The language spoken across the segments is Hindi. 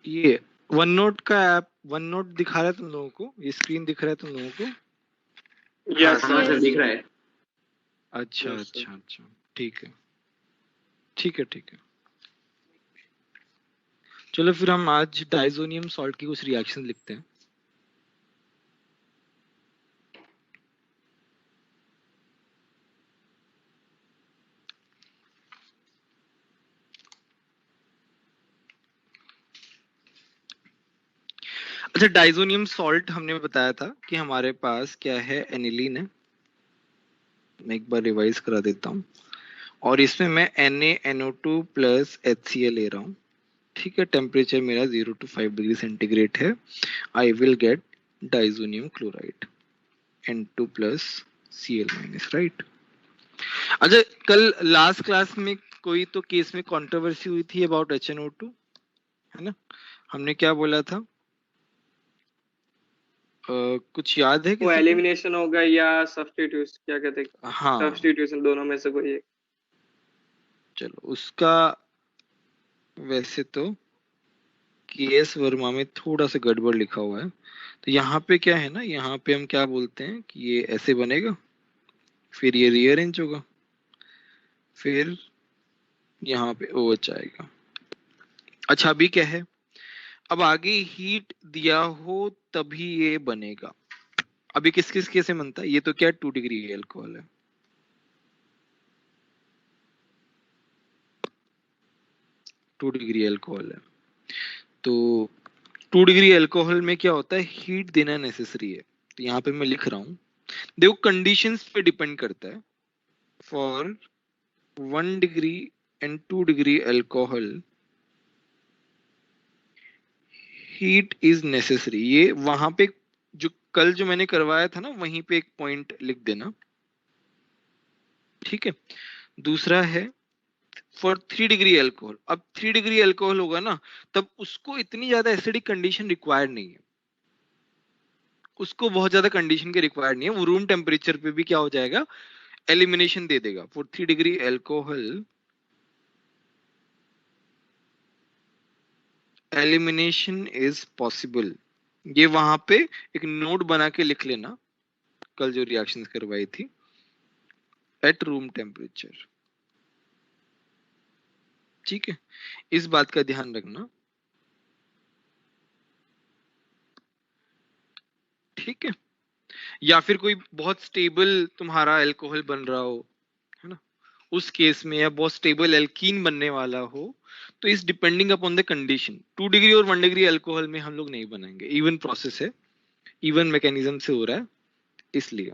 ये वन नोट का ऐप, वन नोट दिखा रहा है तुम लोगों को, ये स्क्रीन दिख रहा है तुम लोगों को? हाँ सर दिख रहा है। अच्छा अच्छा अच्छा, ठीक है ठीक है ठीक है। चलो फिर हम आज डाइजोनियम सॉल्ट की कुछ रिएक्शन लिखते हैं। अच्छा, डाइजोनियम सॉल्ट हमने बताया था कि हमारे पास क्या है, एनिलीन है। मैं एक बार रिवाइज करा देता हूँ। और इसमें मैं NaNO2 प्लस HCl ले रहा हूँ। ठीक है, टेम्परेचर मेरा 0 to 5 डिग्री सेंटीग्रेड है। I will get diazonium chloride N2 plus Cl minus, right. अच्छा, कल लास्ट क्लास में कोई तो केस में कंट्रोवर्सी हुई थी अबाउट HNO2, है ना? हमने क्या बोला था? कुछ याद है वो किसी को? एलिमिनेशन होगा या सब्स्टिट्यूशन, क्या कहते हैं, हाँ, सब्स्टिट्यूशन, दोनों में से कोई एक। चलो उसका वैसे तो केएस वर्मा में थोड़ा सा गड़बड़ लिखा हुआ है। तो यहाँ पे क्या है ना, यहाँ पे हम क्या बोलते हैं कि ये ऐसे बनेगा, फिर ये रीअरेंज होगा, फिर यहाँ पे OH आएगा। अच्छा, अभी क्या है, अब आगे हीट दिया हो तभी ये बनेगा। अभी किस किस कैसे बनता है? ये तो क्या 2 डिग्री अल्कोहल है, 2 डिग्री अल्कोहल है। तो 2 डिग्री अल्कोहल में क्या होता है, हीट देना नेसेसरी है। तो यहाँ पे मैं लिख रहा हूँ, देखो कंडीशंस पे डिपेंड करता है। For 1 degree and 2 degree alcohol heat is necessary. ये वहां पे जो कल जो मैंने करवाया था ना, वहीं पे एक पॉइंट लिख देना, ठीक है। दूसरा है फॉर 3 डिग्री अल्कोहल। अब 3 डिग्री अल्कोहल होगा ना, तब उसको इतनी ज्यादा एसिडिक कंडीशन रिक्वायर्ड नहीं है, उसको बहुत ज्यादा कंडीशन के रिक्वायर्ड नहीं है। वो रूम टेम्परेचर पे भी क्या हो जाएगा, एलिमिनेशन दे देगा। For 3 degree alcohol elimination is possible. ये वहां पे एक नोट बना के लिख लेना, कल जो रिएक्शंस करवाई थी, एट रूम टेम्परेचर। ठीक है, इस बात का ध्यान रखना, ठीक है। या फिर कोई बहुत स्टेबल तुम्हारा अल्कोहल बन रहा हो, है ना, उस केस में, या बहुत स्टेबल एल्कीन बनने वाला हो, तो इस depending upon the condition 2 degree और 1 डिग्री अल्कोहल में हम लोग नहीं बनाएंगे। इवन प्रोसेस है, इवन मैकेनिज्म से हो रहा है, इसलिए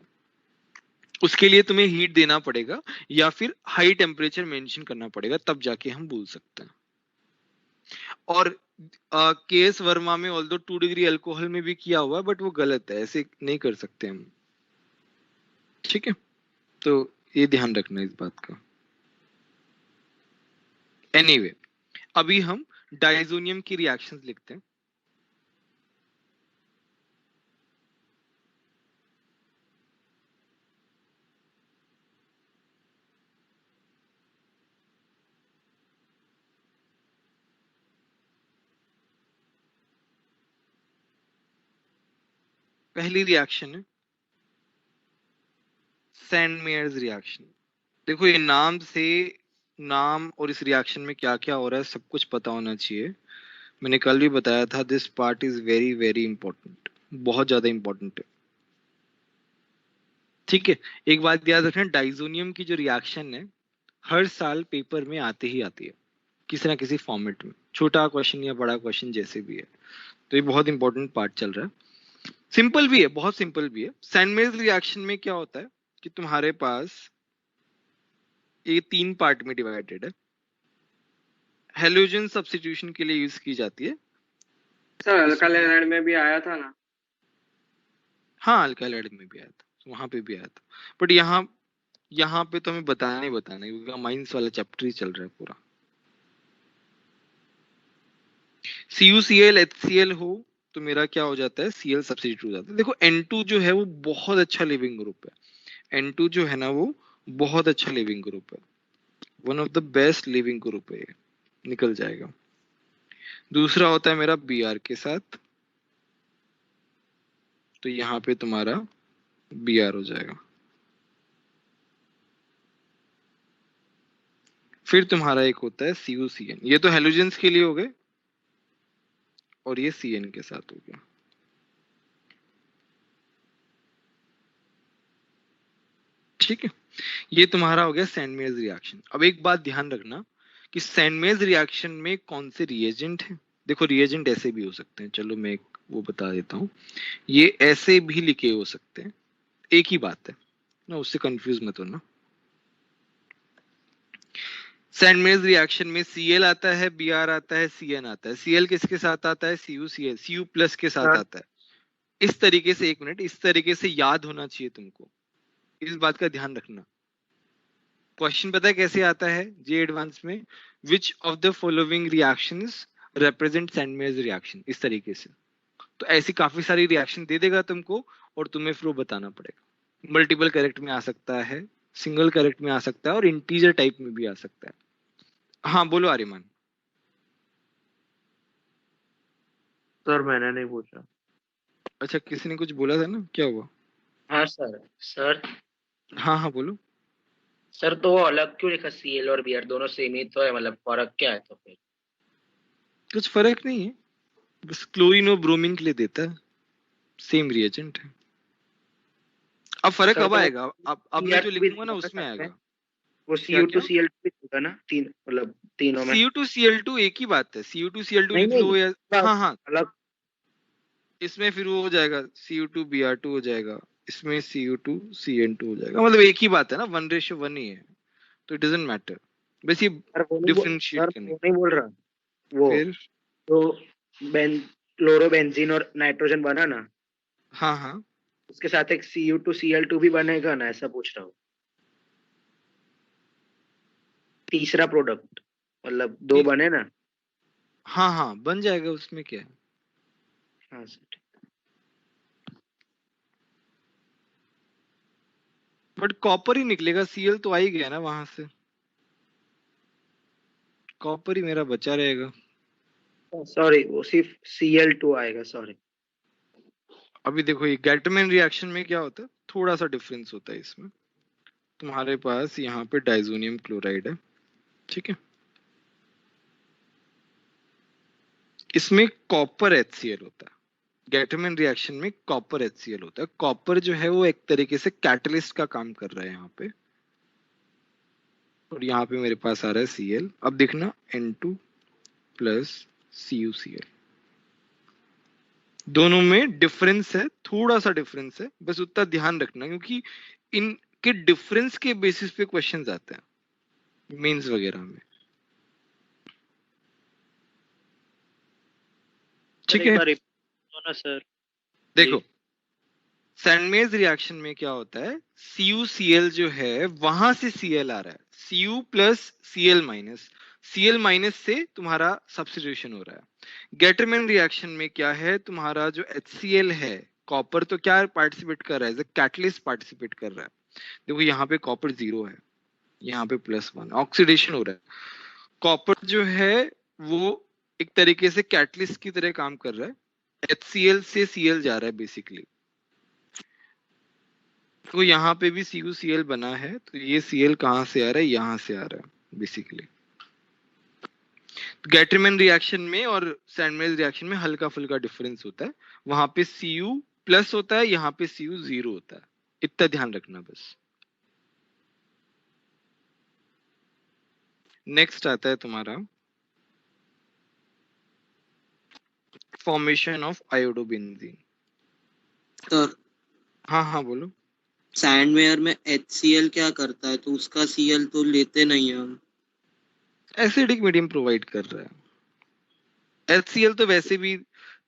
उसके लिए तुम्हें हीट देना पड़ेगा या फिर हाई टेम्परेचर मेंशन करना पड़ेगा, तब जाके हम बोल सकते हैं। और केएस वर्मा में ऑल्दो 2 डिग्री अल्कोहल में भी किया हुआ है, बट वो गलत है, ऐसे नहीं कर सकते हम, ठीक है। तो ये ध्यान रखना इस बात का। एनीवे, अभी हम डाइजोनियम की रिएक्शंस लिखते हैं। पहली रिएक्शन है सैंडमेयर्स रिएक्शन। देखो, ये नाम से, नाम और इस रिएक्शन में क्या क्या हो रहा है सब कुछ पता होना चाहिए। मैंने कल भी बताया था, this part is very very important, बहुत ज्यादा इंपॉर्टेंट है, ठीक है। एक बात याद रखना, डाइजोनियम की जो रिएक्शन है हर साल पेपर में आते ही आती है, किसी ना किसी फॉर्मेट में, छोटा क्वेश्चन या बड़ा क्वेश्चन जैसे भी है। तो ये बहुत इंपॉर्टेंट पार्ट चल रहा है, सिंपल भी है, बहुत सिंपल भी है। सैंडमेयर्स रिएक्शन में क्या होता है कि तुम्हारे पास ये 3 पार्ट में डिवाइडेड है। हेलोजन सब्स्टिट्यूशन के लिए यूज की जाती है। सर अल्काइल एनाइड में भी आया था ना? हाँ, अल्काइल एसिड में भी आया था, वहां पे भी आया था, बट यहाँ यहाँ पे तो हमें बताना ही बताना है, क्योंकि माइंस वाला चैप्टर ही चल रहा है पूरा। CuCl HCl हो तो मेरा क्या हो जाता है, Cl सब्स्टिट्यूट हो जाता है। देखो N2 जो है वो बहुत अच्छा लिविंग ग्रुप है, N2 जो है ना वो बहुत अच्छा लिविंग ग्रुप है, one of the best leaving group है, ये निकल जाएगा। दूसरा होता है मेरा Br के साथ, तो यहाँ पे तुम्हारा Br हो जाएगा। फिर तुम्हारा एक होता है CuCN, ये तो हेलोजेंस के लिए हो गए, और ये Cn के साथ हो गया। ठीक है, ये तुम्हारा हो गया सैंडमेयर्स रिएक्शन। अब एक बात ध्यान रखना कि सैंडमेयर्स रिएक्शन में कौन से रिएजेंट हैं। देखो रिएजेंट ऐसे भी हो सकते हैं, चलो मैं वो बता देता हूँ, ये ऐसे भी लिखे हो सकते हैं, एक ही बात है ना, उससे कंफ्यूज मत होना। सैंडमेयर्स रिएक्शन में Cl आता है, Br आता है, Cn आता है। Cl किसके साथ आता है? CuCl, Cu प्लस के साथ हाँ आता है। इस तरीके से, एक मिनट, इस तरीके से याद होना चाहिए तुमको, इस बात का ध्यान रखना। क्वेश्चन पता है कैसे आता है जे एडवांस में? Which of the following reactions represent Sandmeyer's reaction, इस तरीके से। तो ऐसी काफी सारी रिएक्शन दे देगा तुमको, और तुम्हें फिर वो बताना पड़ेगा। मल्टीपल करेक्ट में आ सकता है, सिंगल करेक्ट में आ सकता है, और इंटीजर टाइप में भी आ सकता है। हाँ बोलो आर्यमान। सर, मैंने नहीं पूछा। अच्छा, किसी ने कुछ बोला था ना, क्या हुआ? हाँ सर। सर हाँ हाँ बोलो। सर तो वो अलग क्यों लिखा? Cl और Br दोनों सेम ही तो है, मतलब फर्क क्या है तो फिर? कुछ फर्क नहीं है, बस क्लोरीन और ब्रोमीन के लिए देता है, सेम रिएजेंट है। अब फर्क सर कब तो आएगा? अब मैं जो Br2 भी लिखूंगा ना होगा उसमें साथ में, आएगा। वो क्या क्या? Cu2Cl2 भी होगा ना, तीन मतलब तीनों में? Cu2Cl2 एक ही बात है, Cu2Cl2 नहीं लिख लो नहीं, या, हाँ हाँ, अलग। इसमें फिर वो हो जाएगा Cu2Br2 हो जाएगा, इसमें Cu2Cn2 हो जाएगा, मतलब एक ही बात है ना, 1:1 ही है, तो इट डजंट मैटर, बस ये डिफरेंशिएट सर करने वो के नहीं बोल रहा। लिए। वो फिर तो क्लोरोबेंजीन और नाइट्रोजन बना ना, हाँ हाँ उसके साथ एक Cu2Cl2 भी बनेगा ना, ऐसा पूछ रहा हूँ। तीसरा प्रोडक्ट, मतलब दो ठीक, बने ना। हाँ हाँ बन जाएगा, उसमें क्या है। हाँ सर। बट कॉपर ही निकलेगा, Cl तो आ ही गया ना वहां से, कॉपर ही मेरा बचा रहेगा। सॉरी, वो सिर्फ Cl2 आएगा, सॉरी। अभी देखो ये गैटरमैन रिएक्शन में क्या होता है, थोड़ा सा डिफरेंस होता है इसमें। तुम्हारे पास यहाँ पे डाइजोनियम क्लोराइड है, ठीक है, इसमें कॉपर HCl होता है। गैटरमैन रिएक्शन में कॉपर HCl होता है। कॉपर जो है वो एक तरीके से कैटलिस्ट का काम कर रहा है यहाँ पे, और यहाँ पे मेरे पास आ रहा है Cl। अब देखना N2 प्लस CuCl, दोनों में डिफरेंस है, थोड़ा सा डिफरेंस है, बस उतना ध्यान रखना, क्योंकि इनके डिफरेंस के बेसिस पे क्वेश्चंस आते हैं मेंस वगैरह में। ठीक एक है, बार रिपीट ना सर, देखो प्लीज। सैंडमेयर्स रिएक्शन में क्या होता है, CuCl जो है वहां से Cl आ रहा है, Cu plus Cl minus, Cl minus से तुम्हारा सब्स्टिट्यूशन हो रहा है। गेटरमैन रिएक्शन में क्या है, तुम्हारा जो HCl है, कॉपर तो क्या पार्टिसिपेट कर रहा है, एज अ कैटलिस्ट पार्टिसिपेट कर रहा है। देखो यहाँ पे कॉपर 0 है, यहाँ पे +1, ऑक्सीडेशन हो रहा है। कॉपर जो है वो एक तरीके से कैटलिस्ट की तरह काम कर रहा है, HCl से Cl जा रहा है बेसिकली। तो यहाँ पे भी CuCl बना है, तो ये Cl कहाँ से आ रहा है, यहाँ से आ रहा है बेसिकली। गैटरमैन रिएक्शन में और सैंडमेयर्स रिएक्शन में हल्का फुल्का डिफरेंस होता है, वहां पे Cu प्लस होता है, यहाँ पे Cu 0 होता है, इतना ध्यान रखना बस। नेक्स्ट आता है तुम्हारा फॉर्मेशन ऑफ आयोडोबेंजीन। सर हाँ हाँ बोलो। सैंडवेयर में HCl क्या करता है? तो उसका Cl तो लेते नहीं है हम। एसिडिक मीडियम प्रोवाइड कर रहा है। HCl तो वैसे भी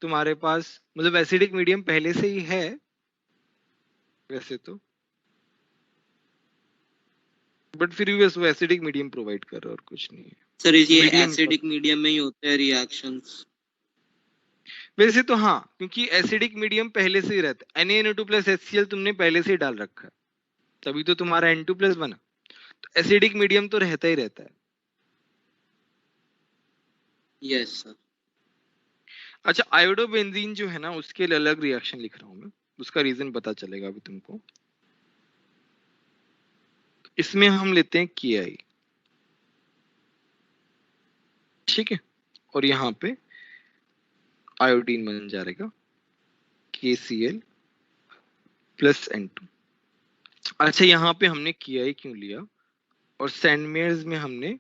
तुम्हारे पास, मतलब एसिडिक मीडियम पहले से ही है वैसे तो, बट फिर भी बस वो एसिडिक मीडियम प्रोवाइड कर रहा है और कुछ नहीं है। सर ये मीडियम एसिडिक मीडियम में ही होते हैं रिएक्शंस। वैसे तो हाँ, क्योंकि एसिडिक मीडियम पहले से ही रहता है, Na2+ HCl तुमने पहले से ही डाल रखा है, तभी तो तुम्हारा N2+ बना, तो एसिडिक मीडियम तो रहता ही रहता है। Yes sir. अच्छा, आयोडोबेंजीन जो है ना, उसके लिए अलग रिएक्शन लिख रहा हूँ मैं, उसका रीजन पता चलेगा अभी तुमको। इसमें हम लेते हैं KI, ठीक है, और यहाँ पे आयोडीन बन जाएगा KCl प्लस N2। अच्छा, यहाँ पे हमने KI क्यों लिया, और सैंडमेयर्स में हमने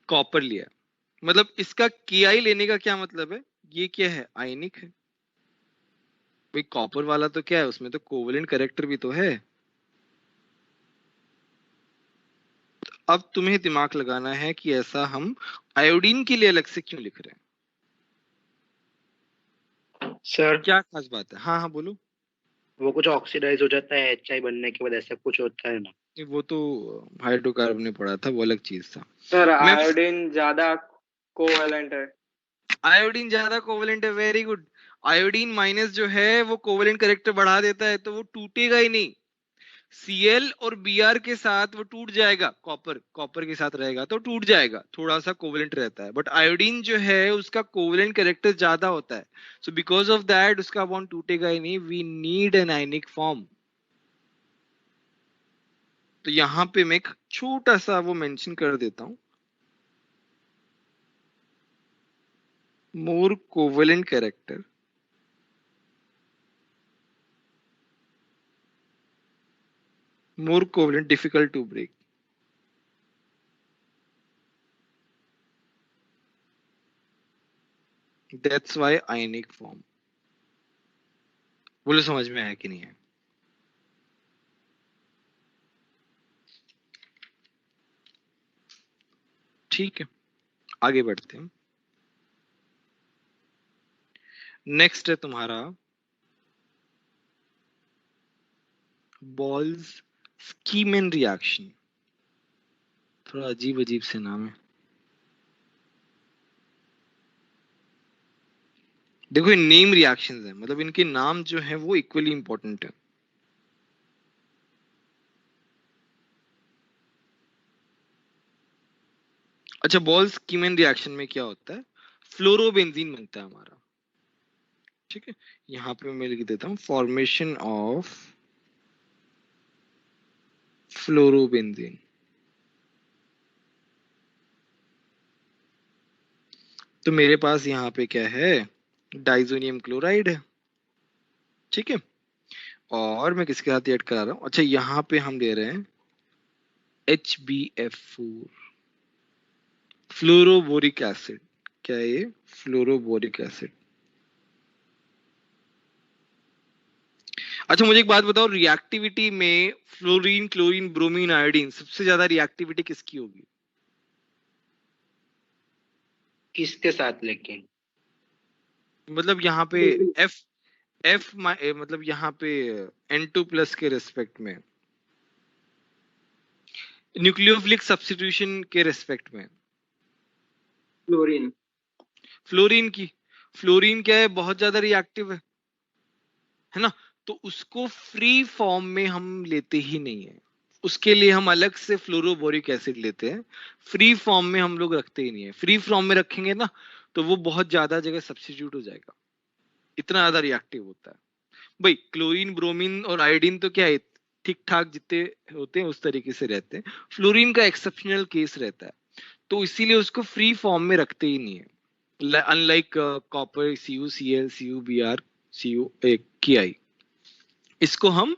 कॉपर लिया? मतलब इसका KI लेने का क्या मतलब है, ये क्या है, आयनिक है भाई। कॉपर वाला तो क्या है, उसमें तो कोवेलेंट कैरेक्टर भी तो है। अब तुम्हें दिमाग लगाना है कि ऐसा हम आयोडीन के लिए अलग से क्यों लिख रहे हैं, सर क्या खास बात है? हाँ हाँ बोलो। वो कुछ ऑक्सीडाइज हो जाता है HI बनने के बाद, ऐसा कुछ होता है ना? ये वो तो हाइड्रोकार्बन ने पढ़ा था, वो अलग चीज था। सर मैं आयोडीन ज्यादा कोवेलेंट है। आयोडीन ज्यादा कोवेलेंट है, वेरी गुड। आयोडीन माइनस जो है वो कोवेलेंट कैरेक्टर बढ़ा देता है, तो वो टूटेगा ही नहीं। Cl और Br के साथ वो टूट जाएगा, कॉपर कॉपर के साथ रहेगा तो टूट जाएगा, थोड़ा सा कोवेलेंट रहता है। बट आयोडीन जो है उसका कोवेलेंट कैरेक्टर ज्यादा होता है, सो बिकॉज ऑफ दैट उसका बॉन्ड टूटेगा ही नहीं। We need an ionic form. तो यहाँ पे मैं एक छोटा सा वो मेंशन कर देता हूं, more covalent character, more covalent, difficult to break. That's why ionic form. बोलो समझ में आया कि नहीं है? ठीक है, आगे बढ़ते हैं। नेक्स्ट है तुम्हारा बॉल्स स्कीमन रिएक्शन। थोड़ा अजीब अजीब से नाम है। देखो, ये नेम रिएक्शंस है, मतलब इनके नाम जो है वो इक्वली इंपॉर्टेंट है। अच्छा, बॉल्स स्कीमन रिएक्शन में क्या होता है, फ्लोरोबेंजीन बनता है हमारा, ठीक है। यहाँ पे मैं लिख देता हूँ फॉर्मेशन ऑफ फ्लोरोबेंजीन। तो मेरे पास यहाँ पे क्या है, डाइजोनियम क्लोराइड है, ठीक है। और मैं किसके साथ ऐड करा रहा हूँ, अच्छा यहाँ पे हम दे रहे हैं HbF4, फ्लोरोबोरिक एसिड। क्या है ये, फ्लोरोबोरिक एसिड। अच्छा, मुझे एक बात बताओ, रिएक्टिविटी में फ्लोरीन, क्लोरीन, ब्रोमीन, आयोडीन, सबसे ज्यादा रिएक्टिविटी किसकी होगी? किसके साथ लेकिन? मतलब यहाँ पे F F मतलब यहाँ पे N2 प्लस के रेस्पेक्ट में, न्यूक्लियोफिलिक सब्स्टिट्यूशन के रेस्पेक्ट में, फ्लोरीन। फ्लोरीन की। फ्लोरीन क्या है, बहुत ज्यादा रिएक्टिव है ना, तो उसको फ्री फॉर्म में हम लेते ही नहीं है, उसके लिए हम अलग से फ्लोरोबोरिक एसिड लेते हैं। फ्री फॉर्म में हम लोग रखते ही नहीं है। फ्री फॉर्म में रखेंगे ना तो वो बहुत ज्यादा जगह सब्स्टिट्यूट हो जाएगा, इतना ज्यादा रिएक्टिव होता है भाई। क्लोरीन, ब्रोमीन और आयोडीन तो क्या है, ठीक ठाक जितने होते हैं उस तरीके से रहते हैं। फ्लोरीन का एक्सेप्शनल केस रहता है, तो इसीलिए उसको फ्री फॉर्म में रखते ही नहीं है। Unlike copper, CuCl, CuBr, Ki, इसको हम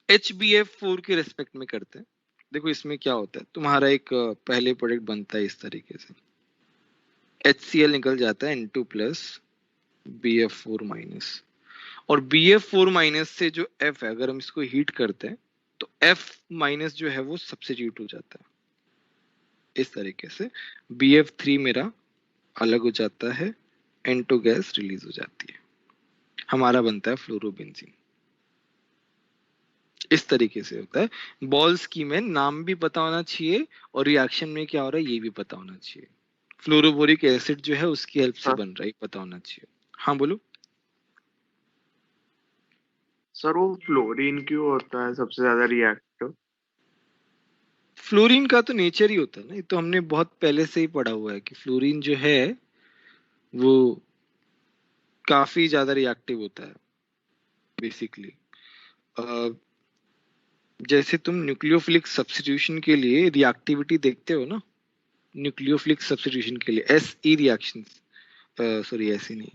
HbF4 के रेस्पेक्ट में करते हैं। देखो इसमें क्या होता है, तुम्हारा एक पहले प्रोडक्ट बनता है इस तरीके से, HCl निकल जाता है N2 प्लस BF4 माइनस, और BF4 माइनस से जो F है, अगर हम इसको हीट करते हैं तो F माइनस जो है वो सब्स्टिट्यूट हो जाता है। इस तरीके से BF3 मेरा अलग हो जाता है, N2 गैस रिलीज हो जाती है, हमारा बनता है फ्लोरोबेंजीन। इस तरीके से होता है। बॉल स्कीम में नाम भी पता होना चाहिए और रिएक्शन में क्या हो रहा है ये भी पता होना चाहिए। फ्लोरोबोरिक एसिड जो है उसकी हेल्प से हाँ। बन रहा है, पता होना चाहिए। हाँ बोलो। सर वो फ्लोरीन क्यों होता है सबसे ज्यादा रिएक्टिव? फ्लोरीन का तो नेचर ही होता है ना, ये तो हमने बहुत पहले से ही पढ़ा हुआ है कि फ्लोरीन जो है वो काफी ज्यादा रिएक्टिव होता है बेसिकली। जैसे तुम न्यूक्लियोफिलिक सब्स्टिट्यूशन के लिए रिएक्टिविटी देखते हो ना, न्यूक्लियोफिलिक सब्स्टिट्यूशन के लिए एसई रिएक्शंस, सॉरी ऐसे नहीं,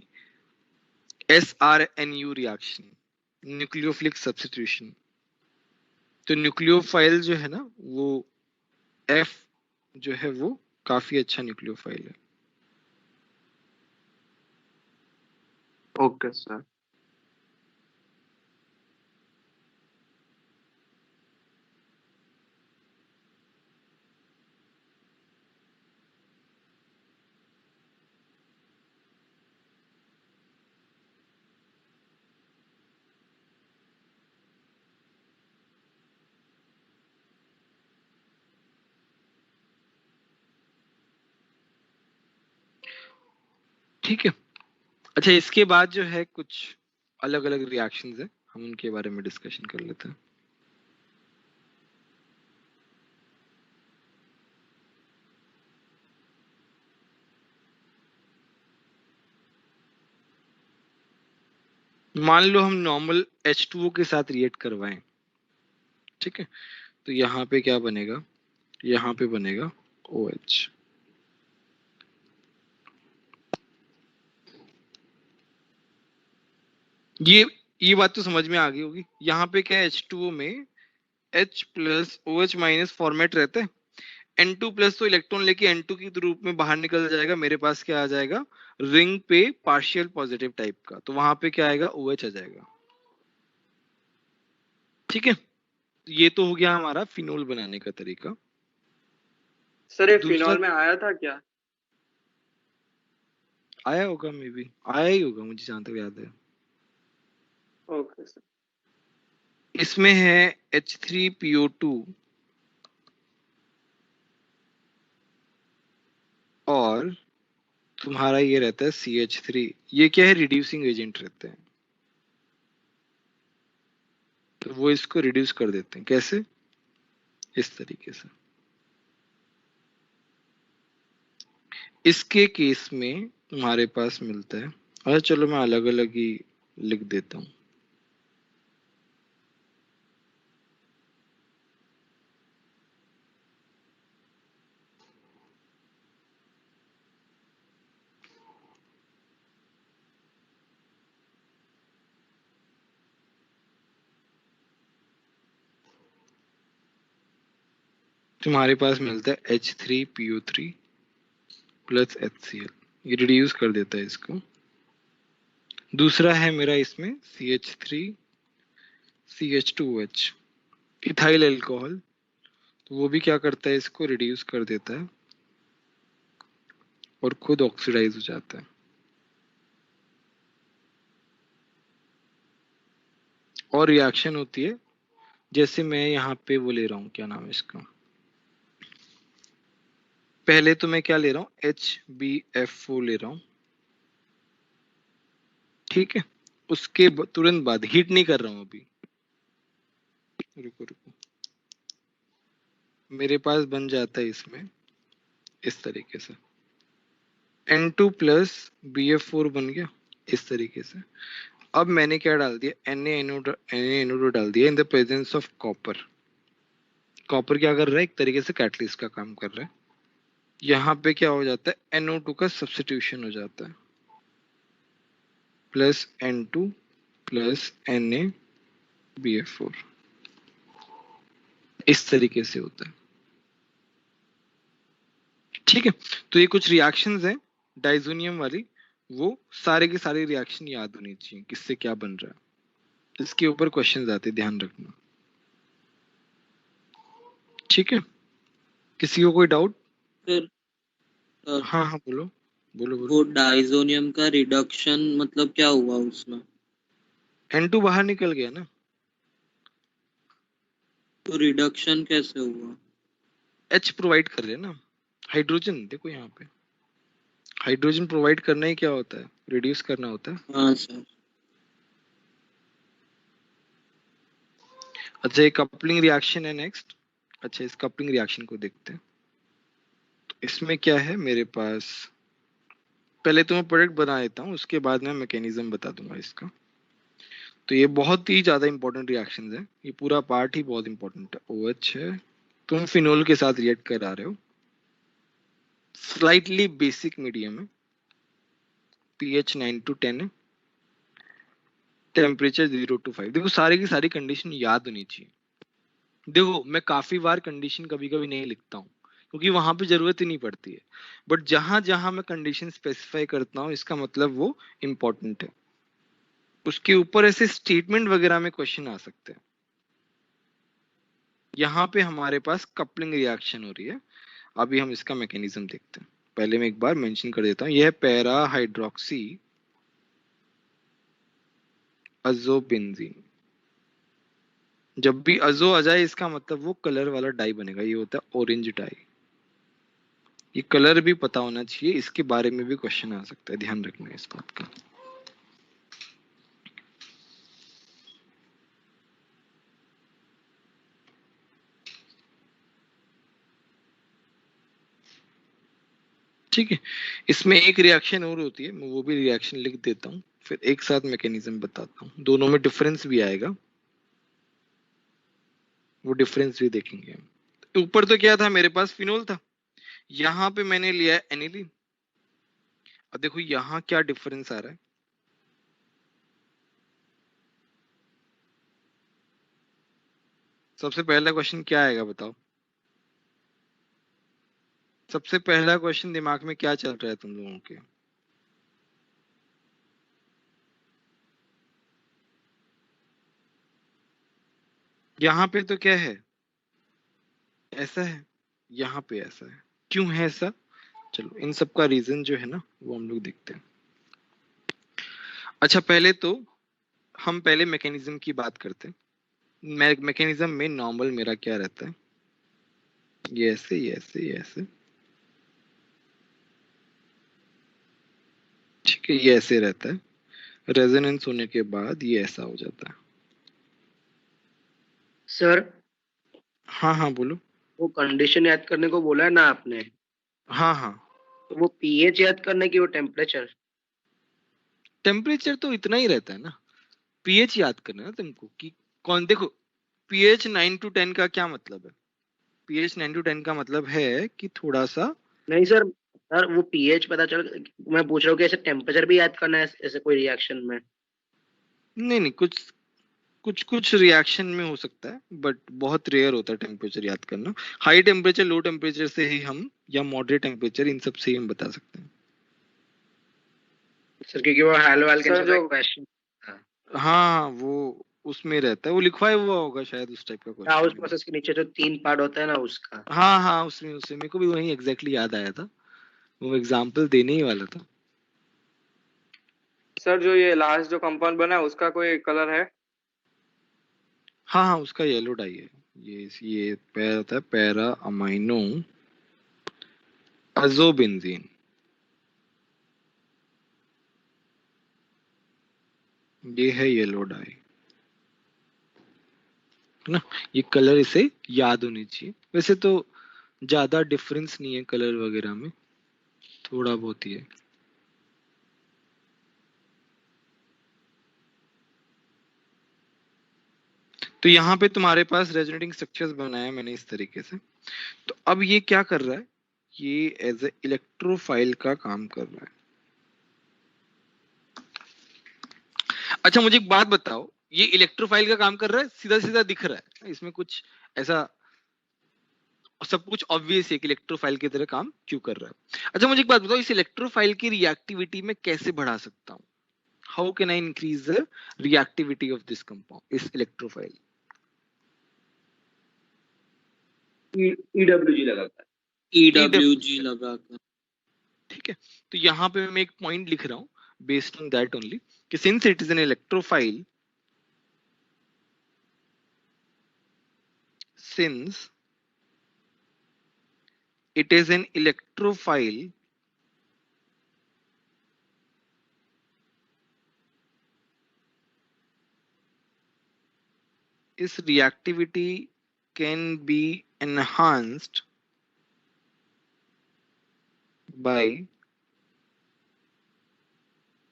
SRNU रिएक्शन, न्यूक्लियोफिलिक सब्स्टिट्यूशन। तो न्यूक्लियोफाइल जो है ना वो F जो है वो काफी अच्छा न्यूक्लियोफाइल है। Okay sir. ठीक है। अच्छा, इसके बाद जो है कुछ अलग अलग रिएक्शंस है, हम उनके बारे में डिस्कशन कर लेते हैं। मान लो हम नॉर्मल H2O के साथ रिएक्ट करवाएं, ठीक है, तो यहाँ पे क्या बनेगा, यहाँ पे बनेगा OH। ये बात तो समझ में आ गई होगी। यहाँ पे क्या है, H2O में H plus OH minus format रहता है, N2 प्लस तो इलेक्ट्रॉन लेके N2 के रूप में बाहर निकल जाएगा, मेरे पास क्या आ जाएगा, रिंग पे पार्शियल पॉजिटिव टाइप का, तो वहां पे क्या आएगा, OH आ जाएगा। ठीक है, ये तो हो गया हमारा फिनोल बनाने का तरीका। सर ये दूसरा फिनॉल में आया था क्या? आया होगा, मे बी आया ही होगा, मुझे जहां तक याद है। Okay sir. इसमें है H3PO2 और तुम्हारा ये रहता है CH3। ये क्या है, रिड्यूसिंग एजेंट रहते हैं, तो वो इसको रिड्यूस कर देते हैं। कैसे, इस तरीके से। इसके केस में तुम्हारे पास मिलता है, अच्छा चलो मैं अलग अलग ही लिख देता हूँ। तुम्हारे पास मिलता है H3PO3 प्लस HCl, ये रिड्यूस कर देता है इसको। दूसरा है मेरा इसमें CH3CH2OH, इथाइल अल्कोहल, तो वो भी क्या करता है, इसको रिड्यूस कर देता है और खुद ऑक्सीडाइज हो जाता है। और रिएक्शन होती है, जैसे मैं यहाँ पे वो ले रहा हूँ, क्या नाम है इसका, पहले तो मैं क्या ले रहा हूँ, HBF4 ले रहा हूँ, ठीक है। उसके तुरंत बाद हीट नहीं कर रहा हूँ अभी, रुको रुको, मेरे पास बन जाता है इसमें इस तरीके से, N2 प्लस BF4 बन गया इस तरीके से। अब मैंने क्या डाल दिया, Na NO2 डाल दिया in the presence of copper. Copper क्या कर रहा है, एक तरीके से कैटलिस्ट का काम कर रहा है। यहाँ पे क्या हो जाता है, NO2 का सब्स्टिट्यूशन हो जाता है, प्लस N2 प्लस NaBF4, इस तरीके से होता है। ठीक है, तो ये कुछ रिएक्शंस हैं डाइजोनियम वाली, वो सारे के सारे रिएक्शन याद होनी चाहिए, किससे क्या बन रहा है, इसके ऊपर क्वेश्चंस आते हैं, ध्यान रखना। ठीक है, किसी को कोई डाउट? फिर हाँ हाँ बोलो बोलो बोलो। वो डाइजोनियम का रिडक्शन मतलब क्या हुआ उसमें? N2 बाहर निकल गया ना, तो रिडक्शन कैसे हुआ? H प्रोवाइड कर रहे हैं ना, हाइड्रोजन देखो यहाँ पे, हाइड्रोजन प्रोवाइड करना ही क्या होता है, रिड्यूस करना होता है। हाँ सर। अच्छा, एक कपलिंग रिएक्शन है नेक्स्ट। अच्छा, इस कपलिंग रिएक्शन को देखते हैं। तो इसमें क्या है मेरे पास, पहले तो मैं प्रोडक्ट बना देता हूँ, उसके बाद मैं मैकेनिज्म बता दूंगा इसका। तो ये बहुत ही ज्यादा इंपॉर्टेंट रिएक्शंस है, ये पूरा पार्ट ही बहुत इंपॉर्टेंट है। OH है, तुम फिनोल के साथ रिएक्ट करा रहे हो, स्लाइटली बेसिक मीडियम है, pH 9 to 10 है, टेम्परेचर 0 to 5। देखो सारी की सारी कंडीशन याद होनी चाहिए। देखो मैं काफी बार कंडीशन कभी कभी नहीं लिखता हूँ क्योंकि वहां पे जरूरत ही नहीं पड़ती है, बट जहां जहां मैं कंडीशन स्पेसिफाई करता हूँ इसका मतलब वो इम्पोर्टेंट है। उसके ऊपर ऐसे स्टेटमेंट वगैरह में क्वेश्चन आ सकते हैं। यहाँ पे हमारे पास कपलिंग रिएक्शन हो रही है, अभी हम इसका मैकेनिज्म देखते हैं। पहले मैं एक बार मेंशन कर देता हूँ, यह पैरा हाइड्रोक्सी अजोबेंजीन। जब भी अजो आ जाए इसका मतलब वो कलर वाला डाई बनेगा, ये होता है ऑरेंज डाई। ये कलर भी पता होना चाहिए, इसके बारे में भी क्वेश्चन आ सकता है, ध्यान रखना है इस बात का। ठीक है, इसमें एक रिएक्शन और होती है, मैं वो भी रिएक्शन लिख देता हूँ, फिर एक साथ मैकेनिज्म बताता हूँ, दोनों में डिफरेंस भी आएगा, वो डिफरेंस भी देखेंगे हम। तो ऊपर तो क्या था मेरे पास, फिनोल था, यहाँ पे मैंने लिया है एनिलीन। अब देखो यहाँ क्या डिफरेंस आ रहा है, सबसे पहला क्वेश्चन क्या आएगा बताओ, सबसे पहला क्वेश्चन दिमाग में क्या चल रहा है तुम लोगों के? यहाँ पे तो क्या है, ऐसा है, यहाँ पे ऐसा है, क्यों है ऐसा? चलो इन सब का रीजन जो है ना वो हम लोग देखते हैं। अच्छा पहले तो हम पहले मैकेनिज्म की बात करते हैं। मैकेनिज्म में नॉर्मल मेरा क्या रहता है, ये ऐसे ये ऐसे ये ऐसे, ठीक है, ये ऐसे रहता है, रेजोनेंस होने के बाद ये ऐसा हो जाता है। सर हाँ हाँ बोलो। वो कंडीशन याद करने को बोला है ना आपने, हाँ हाँ, तो वो पीएच याद करने की वो टेम्परेचर? टेम्परेचर तो इतना ही रहता है ना, पीएच याद करना है तुमको कि कौन, देखो पीएच 9 to 10 का क्या मतलब है, पीएच 9 to 10 का मतलब है कि थोड़ा सा, नहीं सर, सर वो पीएच पता चल, मैं पूछ रहा हूँ कि ऐसे टेम्परेचर भी याद करना है ऐसे कोई रिएक्शन में? नहीं नहीं, कुछ कुछ कुछ रिएक्शन में हो सकता है, बट बहुत रेयर होता है टेम्परेचर याद करना। हाई टेम्परेचर लो टेम्परेचर से ही हम, या मॉडरेट टेम्परेचर, इन सब से ही हम बता सकते हैं। सर क्योंकि वो हेलो एल्केन सर से जो क्वेश्चन। हाँ वो उसमें रहता है, वो लिखवाया हुआ होगा शायद उस टाइप का हाउस क्वेश्चन। प्रोसेस के नीचे जो 3 पार्ट होता है ना उसका। हाँ हाँ, उसमें उसमें मेरे को भी वही एग्जैक्टली याद आया था, वो एग्जाम्पल देने ही वाला था। सर जो ये लास्ट जो कंपाउंड बना है उसका कोई कलर है? हाँ हाँ, उसका येलो डाई है, ये पैरा होता है, पैरा अमाइनो अजोबेंजीन, ये है येलो डाई, है ना। ये कलर इसे याद होनी चाहिए, वैसे तो ज्यादा डिफरेंस नहीं है कलर वगैरह में, थोड़ा बहुत ही है। तो यहाँ पे तुम्हारे पास रेजोनेटिंग स्ट्रक्चर्स बनाया मैंने इस तरीके से। तो अब ये क्या कर रहा है, ये एज ए इलेक्ट्रोफाइल का काम कर रहा है। अच्छा मुझे एक बात बताओ, ये इलेक्ट्रोफाइल का काम कर रहा है, सीधा सीधा दिख रहा है, इसमें कुछ ऐसा, सब कुछ ऑब्वियस है कि इलेक्ट्रोफाइल की तरह काम क्यों कर रहा है। अच्छा मुझे एक बात बताओ, इस इलेक्ट्रोफाइल की रिएक्टिविटी में कैसे बढ़ा सकता हूँ, how can I increase the reactivity of this compound, इस इलेक्ट्रोफाइल? ईडब्ल्यूजी लगाता EWG लगा कर। ठीक है, तो यहाँ पे मैं एक पॉइंट लिख रहा हूँ बेस्ड ऑन दैट ओनली, कि since it is an electrophile, since it is an electrophile, its reactivity can be enhanced by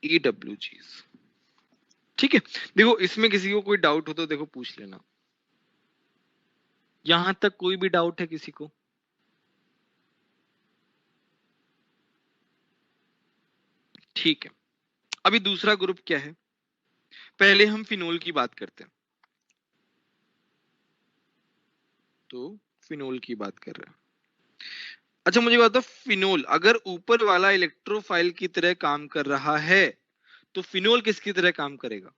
EWGs। ठीक है, देखो इसमें किसी को कोई डाउट हो तो देखो पूछ लेना। यहां तक कोई भी डाउट है किसी को? ठीक है, अभी दूसरा ग्रुप क्या है, पहले हम फिनोल की बात करते हैं। तो फिनोल की बात कर रहे हैं। अच्छा मुझे बताओ, फिनोल अगर ऊपर वाला इलेक्ट्रोफाइल की तरह काम कर रहा है तो फिनोल किसकी तरह काम करेगा?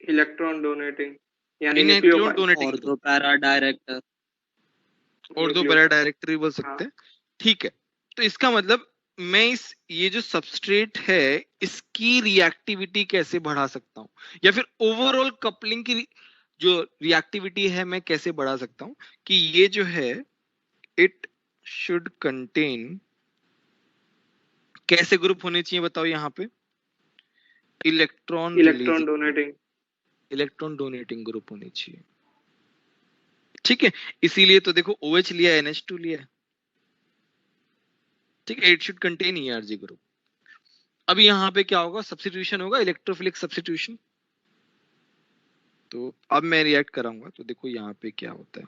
इलेक्ट्रॉन डोनेटिंग यानी इलेक्ट्रॉन न्यूक्लियोफाइल। डोनेटिंग और दो पैरा डायरेक्टर। और दो पैरा न्यूक्लियोफाइल। डायरेक्टरी बोल सकते हैं। ठीक है, तो इसका मतलब मैं इस ये जो सबस्ट्रेट है इसकी रिएक्टिविटी कैसे बढ़ा सकता हूं, या फिर ओवरऑल कपलिंग की जो रिएक्टिविटी है मैं कैसे बढ़ा सकता हूं कि ये जो है इट शुड कंटेन, कैसे ग्रुप होने चाहिए बताओ यहाँ पे? Electron electron releasing, donating. Electron donating group होनी चाहिए। ठीक है, इसीलिए तो देखो OH लिया, NH2 लिया है। ठीक है, it should contain ERG group. अभी यहाँ पे क्या होगा, सब्स्टिट्यूशन होगा, इलेक्ट्रोफिलिक सब्स्टिट्यूशन। तो अब मैं रिएक्ट कराऊंगा तो देखो यहाँ पे क्या होता है,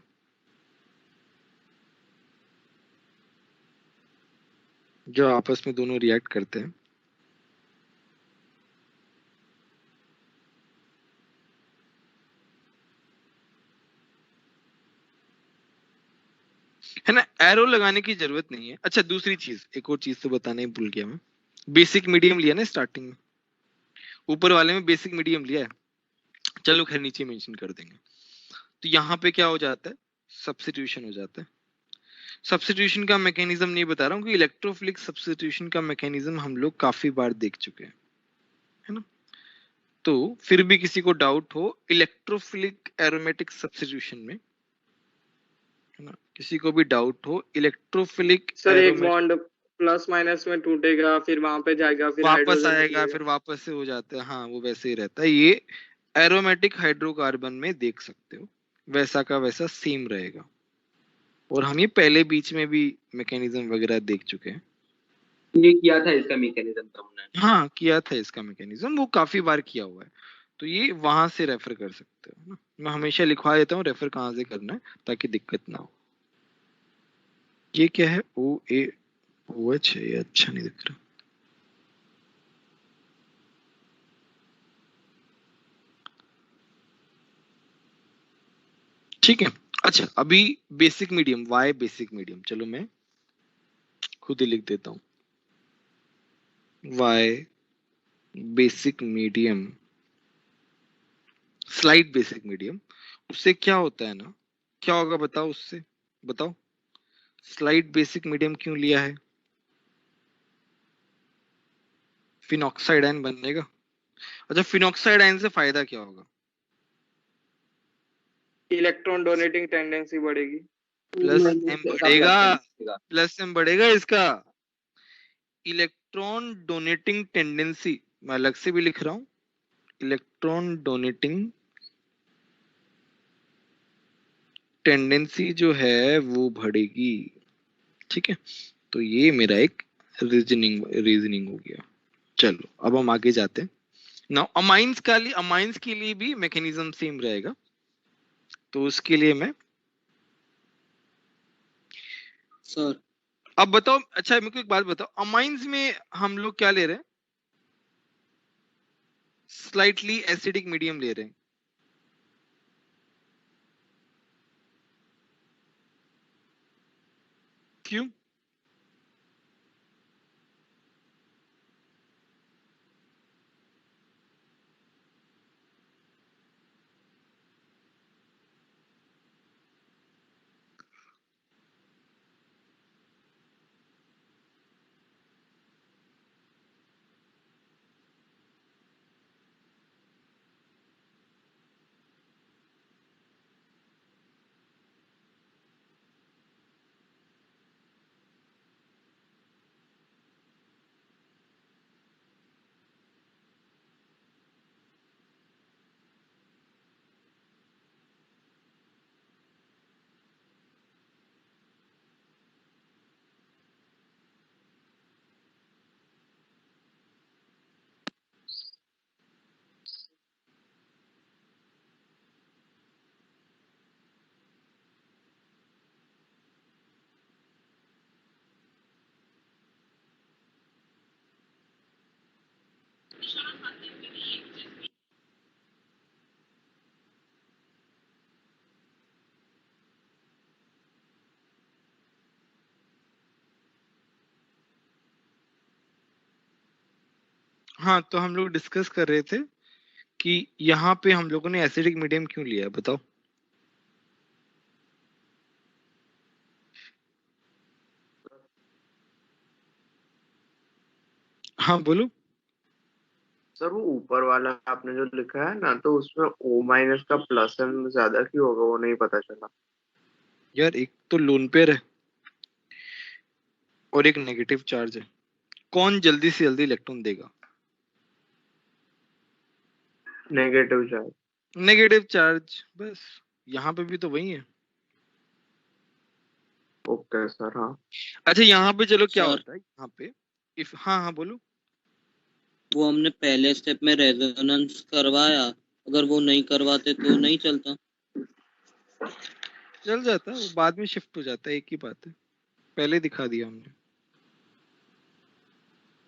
जो आपस में दोनों रिएक्ट करते हैं। है ना, एरो लगाने की जरूरत नहीं है। अच्छा दूसरी चीज, एक और चीज तो बताने ही भूल गया मैं, बेसिक मीडियम लिया ना स्टार्टिंग में, ऊपर वाले में बेसिक मीडियम लिया है, चलो खैर नीचे मेंशन कर देंगे। तो यहाँ पे क्या हो जाता है, सब्स्टिट्यूशन हो जाता है। सब्स्टिट्यूशन का मैकेनिज्म नहीं बता रहा हूँ कि इलेक्ट्रोफिलिक सब्स्टिट्यूशन का मैकेनिज्म हम लोग काफी बार देख चुके हैं, है ना। तो फिर भी किसी को डाउट हो इलेक्ट्रोफिलिक एरोमेटिक सब्स्टिट्यूशन में, है ना, किसी को भी डाउट हो इलेक्ट्रोफिलिक सर एक एरोमेटिक, बॉन्ड प्लस माइनस में टूटेगा फिर वहां पे जाएगा फिर वापस हाइड्रोजन आएगा निकलेगा। फिर वापस से हो जाता है, हाँ वो वैसे ही रहता है। ये एरोमेटिक हाइड्रोकार्बन में देख सकते हो, वैसा का वैसा सेम रहेगा। और हम ये पहले बीच में भी मैकेनिज्म वगैरह देख चुके हैं। ये किया था इसका मैकेनिज्म तो हमने। हाँ किया था इसका मैकेनिज्म, वो काफी बार किया हुआ है। तो ये वहां से रेफर कर सकते हो ना, मैं हमेशा लिखवा देता हूँ रेफर कहाँ से करना है ताकि दिक्कत ना हो। ये क्या है, OH है, ये अच्छा नहीं दिख रहा। ठीक है, अच्छा अभी basic medium, why basic medium, चलो मैं खुद ही लिख देता हूँ, why basic medium, slide basic medium. उससे क्या होता है ना, क्या होगा बताओ उससे, बताओ स्लाइड बेसिक मीडियम क्यों लिया है? फिनॉक्साइड आयन बनेगा। अच्छा फिनॉक्साइड आयन से फायदा क्या होगा? इलेक्ट्रॉन डोनेटिंग टेंडेंसी बढ़ेगी। प्लस एम बढ़ेगा, इसका प्लस एम बढ़ेगा इसका। इलेक्ट्रॉन डोनेटिंग टेंडेंसी, मैं अलग से भी लिख रहा हूं, इलेक्ट्रॉन डोनेटिंग टेंडेंसी जो है वो बढ़ेगी। ठीक है, तो ये मेरा एक रीजनिंग हो गया। चलो अब हम आगे जाते हैं। नाउ अमाइंस के लिए भी मैकेनिज्म सेम रहेगा। तो उसके लिए मैं, सर अब बताओ, अच्छा मेरे को एक बात बताओ, अमाइंस में हम लोग क्या ले रहे हैं? स्लाइटली एसिडिक मीडियम ले रहे हैं। क्यों? हाँ, तो हम लोग डिस्कस कर रहे थे कि यहाँ पे हम लोगों ने एसिडिक मीडियम क्यों लिया है, बताओ। हाँ बोलो। सर वो ऊपर वाला आपने जो लिखा है ना, तो उसमें O माइनस का प्लस एम ज्यादा क्यों होगा, वो नहीं पता चला। यार एक तो लोन पेयर है और एक नेगेटिव चार्ज है, कौन जल्दी से जल्दी इलेक्ट्रॉन देगा? Negative charge. नेगेटिव चार्ज, बस। यहाँ पे भी तो वही है। Okay sir. हाँ अच्छा यहाँ पे चलो क्या सर होता है यहाँ पे, इफ, हाँ हाँ बोलो। वो हमने पहले स्टेप में रेजोनेंस करवाया, अगर वो नहीं करवाते तो नहीं चलता। चल जाता है, वो बाद में शिफ्ट हो जाता है, एक ही बात है, पहले दिखा दिया हमने।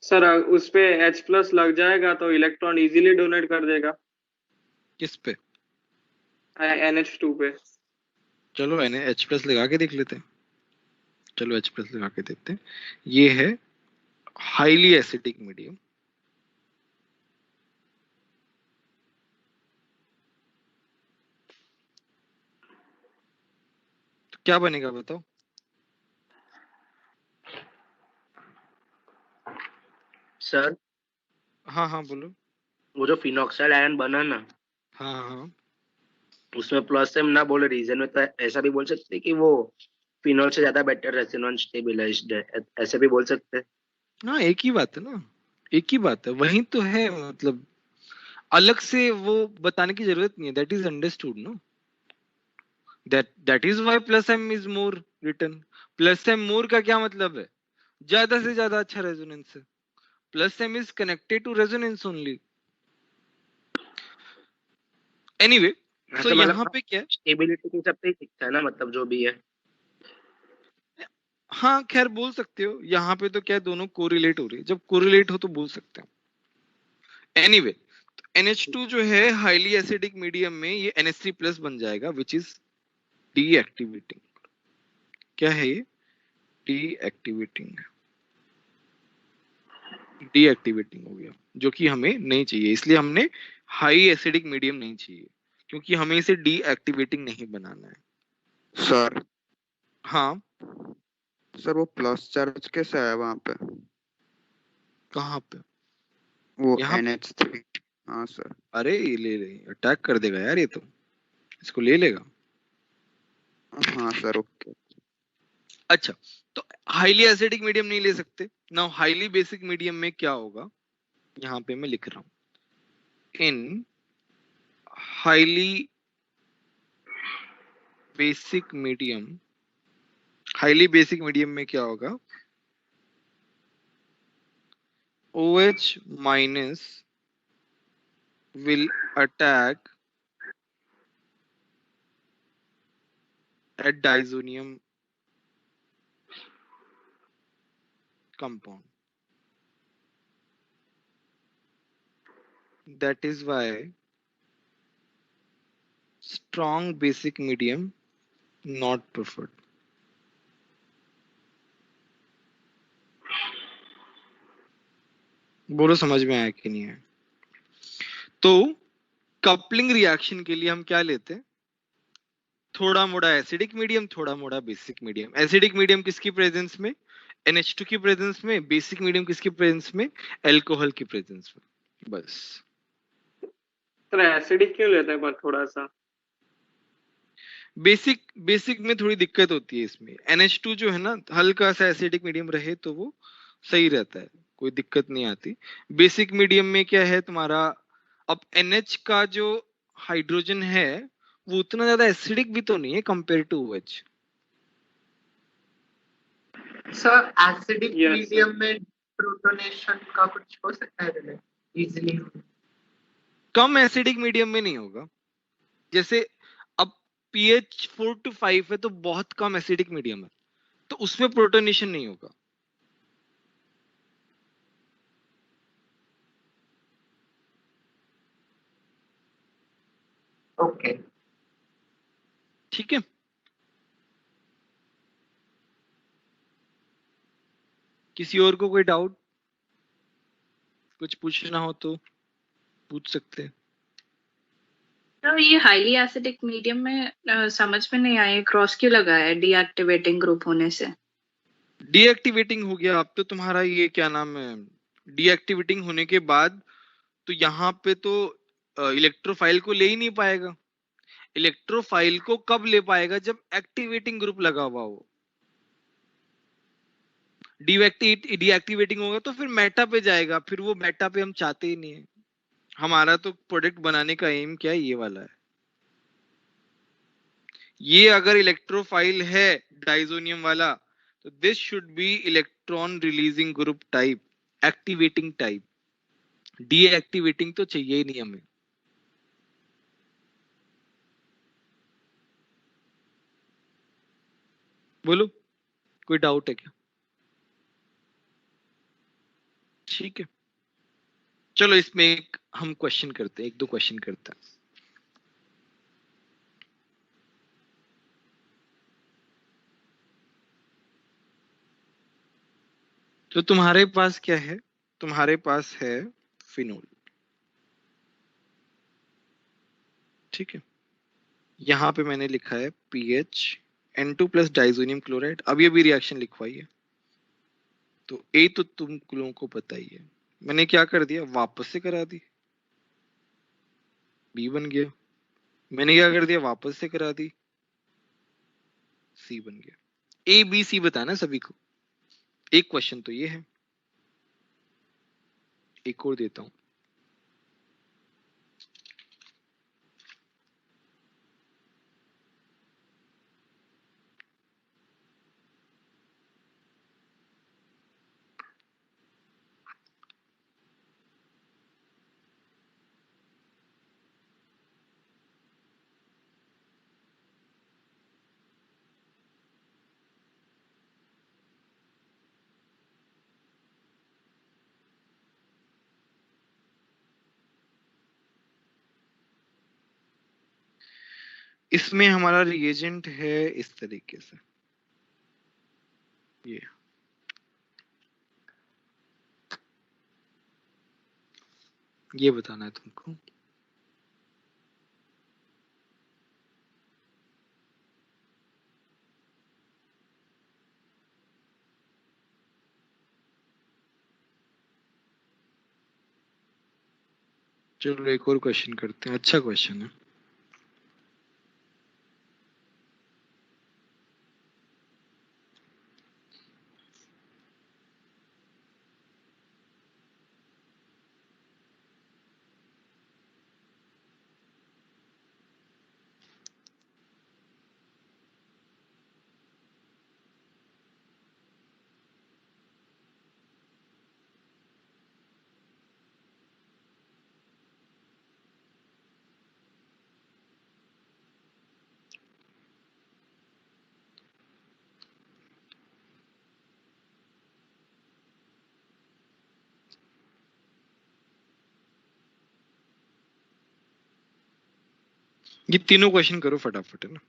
सर उस पे H+ लग जाएगा तो इलेक्ट्रॉन इजीली डोनेट कर देगा किस पे? NH2 पे। चलो H+ लगा के देख लेते हैं। चलो H+ लगा के देखते हैं। ये है हाईली एसिडिक मीडियम। तो क्या बनेगा बताओ? सर हाँ हाँ बोलो। वो जो फिनॉक्साइड आयन बना ना, हाँ हाँ उसमें प्लस एम ना बोले रीजन में, तो ऐसा भी बोल सकते हैं कि वो फिनॉल से ज्यादा बेटर रेजोनेंस स्टेबलाइज्ड है, ऐसे भी बोल सकते हैं। हाँ, एक ही बात है ना, एक ही बात है, वही तो है, मतलब अलग से वो बताने की जरूरत नहीं है, that is understood no, that is why plus M is more return. Plus M more का क्या मतलब है? ज्यादा से ज्यादा अच्छा रेजोनेंस है। Plus M is connected to resonance only. Anyway, हाँ, तो तो यहाँ मतलब पे क्या है? स्टेबिलिटी के हिसाब से ही दिखता है ना, मतलब जो भी है। हाँ खैर बोल सकते हो, यहाँ पे तो क्या है, दोनों कोरिलेट हो रही है, जब कोरिलेट हो तो बोल सकते हैं। एनीवे, NH2 जो है हाईली एसिडिक मीडियम में ये NH3+ बन जाएगा, विच इज डीएक्टिवेटिंग। क्या है ये? डीएक्टिवेटिंग। डीएक्टिवेटिंग हो गया, जो कि हमें नहीं चाहिए, इसलिए हमने हाई एसिडिक मीडियम नहीं चाहिए, क्योंकि हमें इसे डीएक्टिवेटिंग नहीं बनाना है। सर हाँ। सर वो प्लस चार्ज कैसा है वहां पे? कहाँ पे? वो यहाँ? NH3। हाँ सर। अरे ये ले ले, अटैक कर देगा यार, ये तो इसको ले लेगा। हाँ सर ओके। अच्छा, तो हाईली एसिडिक मीडियम नहीं ले सकते ना, हाईली बेसिक मीडियम में क्या होगा, यहाँ पे मैं लिख रहा हूं, इन highly basic medium, highly basic medium में क्या होगा, OH minus will attack at diazonium compound. That is why strong basic medium not preferred. बोलो समझ में आया कि नहीं है? तो कपलिंग रिएक्शन के लिए हम क्या लेते हैं, थोड़ा मोड़ा एसिडिक मीडियम, थोड़ा मोड़ा बेसिक मीडियम। एसिडिक मीडियम किसकी प्रेजेंस में? NH2 की प्रेजेंस में। बेसिक मीडियम किसकी प्रेजेंस में? अल्कोहल की प्रेजेंस में, बस। सर एसिडिक क्यों लेते हैं पर थोड़ा सा? बेसिक में थोड़ी दिक्कत होती है इसमें, NH2 जो है ना, हल्का सा एसिडिक मीडियम रहे तो वो सही रहता है, कोई दिक्कत नहीं आती। बेसिक मीडियम में क्या है तुम्हारा, अब NH का जो हाइड्रोजन है वो उतना ज्यादा एसिडिक भी तो नहीं है compare to OH। Sir acidic Yes, medium sir. में प्रोटोनेशन का कुछ हो सकता है इजीली? कम एसिडिक मीडियम में नहीं होगा, जैसे अब pH 4 to 5 है तो बहुत कम एसिडिक मीडियम है, तो उसमें प्रोटोनेशन नहीं होगा। ओके। ठीक है, किसी और को कोई डाउट, कुछ पूछना हो तो पूछ सकते हैं। तो ये हाईली एसिडिक मीडियम में समझ में नहीं आया, क्रॉस क्यों लगाया है डीएक्टिवेटिंग ग्रुप होने से? डीएक्टिवेटिंग हो गया अब तो तुम्हारा, ये क्या नाम है, डीएक्टिवेटिंग होने के बाद तो यहाँ पे तो इलेक्ट्रोफाइल को ले ही नहीं पाएगा। इलेक्ट्रोफाइल को कब ले पाएगा, जब एक्टिवेटिंग ग्रुप लगा हुआ हो। डीएक्टिवेटिंग होगा तो फिर मेटा पे जाएगा, फिर वो मेटा पे हम चाहते ही नहीं है। हमारा तो प्रोडक्ट बनाने का एम क्या है, ये वाला है। ये अगर इलेक्ट्रोफाइल है डाइजोनियम वाला, तो this should be electron releasing group type, activating type. Deactivating तो चाहिए ही नहीं हमें। बोलो, कोई डाउट है क्या? ठीक है, चलो इसमें एक हम क्वेश्चन करते हैं, एक दो क्वेश्चन करते हैं। तो तुम्हारे पास क्या है, तुम्हारे पास है फिनोल, ठीक है। यहाँ पे मैंने लिखा है pH N2 plus diazonium chloride. अभी अभी रिएक्शन लिखवाई है, तो ए तो तुम लोगों को पता ही है। मैंने क्या कर दिया, वापस से करा दी, बी बन गया। मैंने क्या कर दिया, वापस से करा दी, सी बन गया। ए बी सी बताना सभी को। एक क्वेश्चन तो ये है, एक और देता हूं। इसमें हमारा रिएजेंट है इस तरीके से, ये बताना है तुमको। चलो एक और क्वेश्चन करते हैं, अच्छा क्वेश्चन है। ये तीनों क्वेश्चन करो फटाफट, है ना।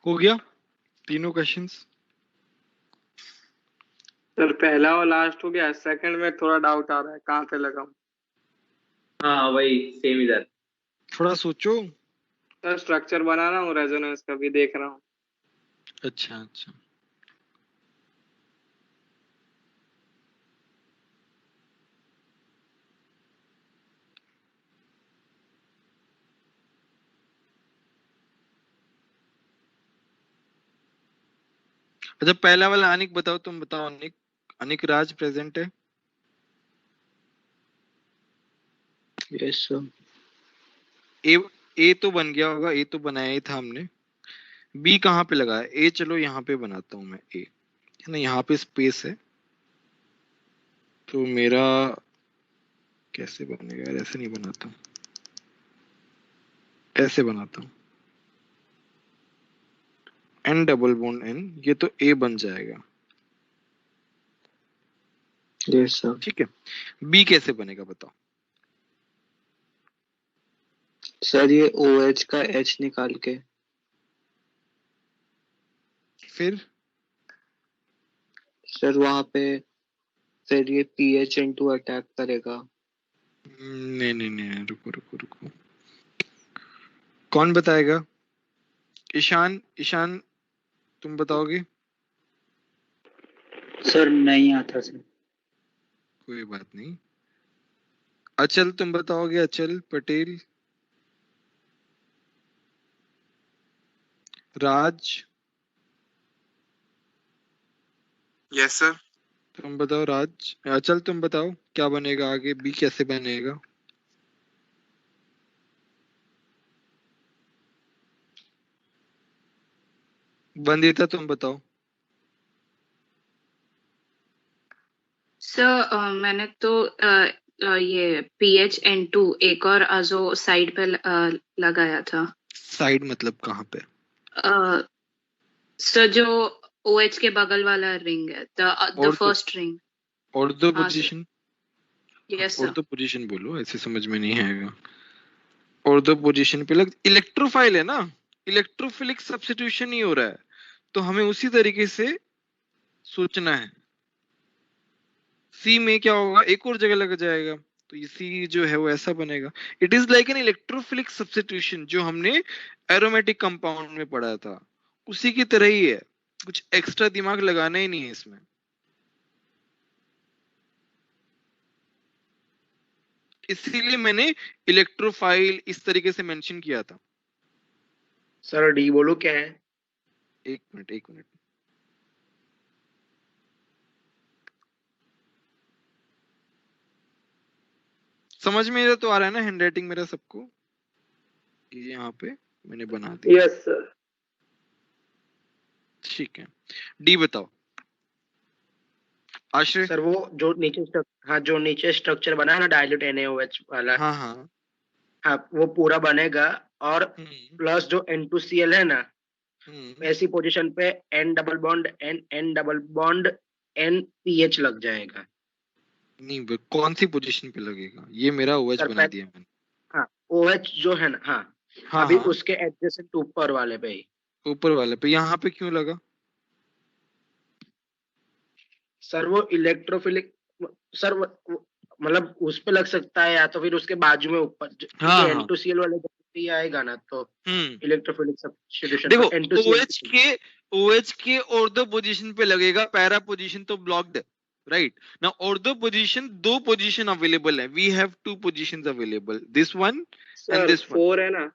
हो गया तीनों क्वेश्चंस? सर पहला और लास्ट हो गया, सेकंड में थोड़ा डाउट आ रहा है कहाँ पे लगाऊं। हाँ वही सेम इधर। थोड़ा सोचो। सर स्ट्रक्चर बना रहा हूँ, रेजोनेंस का भी देख रहा हूँ। अच्छा अच्छा, अच्छा पहला वाला अनिक बताओ, तुम बताओ अनिक। अनिक राज प्रेजेंट है? Yes sir. ए ए तो बन गया होगा, ए तो बनाया ही था हमने। बी कहाँ पे लगाया? ए चलो यहाँ पे बनाता हूँ मैं ए, है ना, यहाँ पे स्पेस है। तो मेरा कैसे बनेगा यार? ऐसे नहीं बनाता हूँ, ऐसे बनाता हूँ। एन डबल बॉन्ड एन, ये तो ए बन जाएगा। Yes sir. ठीक है, बी कैसे बनेगा बताओ? सर ये OH का H निकाल के, फिर सर वहां पे फिर ये PH इंटू अटैक करेगा। नहीं नहीं नहीं, रुको रुको रुको, कौन बताएगा? ईशान, ईशान तुम बताओगे? सर नहीं आता सर। कोई बात नहीं। अचल तुम बताओगे? अचल पटेल? राज? Yes sir. तुम बताओ राज। अचल तुम बताओ क्या बनेगा आगे, बी कैसे बनेगा? वंदिता तुम बताओ। सर मैंने तो ये PHN2 एक और आजो साइड पे लगाया था। साइड मतलब कहाँ पे? सर जो OH के बगल वाला रिंग है, द और फर्स्ट रिंग। और दो हाँ सर। पोजीशन, यस और सर। दो पोजीशन बोलो, ऐसे समझ में नहीं आएगा। और दो पोजीशन पे लग, इलेक्ट्रोफाइल है ना, इलेक्ट्रोफिलिक सब्स्टिट्यूशन ही हो रहा है, तो हमें उसी तरीके से सोचना है। सी में क्या होगा? एक और जगह लग जाएगा, तो ये सी जो है वो ऐसा बनेगा। It is like an electrophilic substitution, जो हमने एरोमेटिक कंपाउंड में पढ़ा था, उसी की तरह ही है। कुछ एक्स्ट्रा दिमाग लगाना ही नहीं है इसमें। इसीलिए मैंने इलेक्ट्रोफाइल इस तरीके से मेंशन किया था। सर डी बोलो क्या है? एक मिनट एक मिनट, समझ में तो आ रहा है ना हैंडराइटिंग मेरा सबको? ये यहाँ पे मैंने बना दिया। Yes sir. ठीक है, डी बताओ आश्रय। सर वो जो नीचे हाँ जो नीचे स्ट्रक्चर बना है ना डाइल्यूट NaOH वाला, हाँ हाँ। हाँ वो पूरा बनेगा। और प्लस जो N2Cl है ना, ऐसी पोजीशन पे N double bond N double bond NPH लग जाएगा। नहीं, कौन सी पोजीशन पे लगेगा? ये मेरा OH सर बना दिया मैंने। हाँ OH जो है ना, हाँ हाँ अभी हाँ, उसके एडजेसेंट ऊपर वाले पे ही। ऊपर वाले पे, यहाँ पे क्यों लगा? सर वो इलेक्ट्रोफिलिक, सर मतलब उस पे लग सकता है, या तो फिर उसके बाजू में ऊपर, हाँ हाँ। N2Cl वाले ही आएगा ना, तो इलेक्ट्रोफिलिक सब्स्टिट्यूशन देखो N2Cl OH के और दो पोजीशन पे लगेगा, पैरा पोजीशन तो ब्लॉक्ड है, राइट ना। और दो पोजीशन, दो पोजीशन अवेलेबल है, we have two positions available, this one and this one. 4 है ना,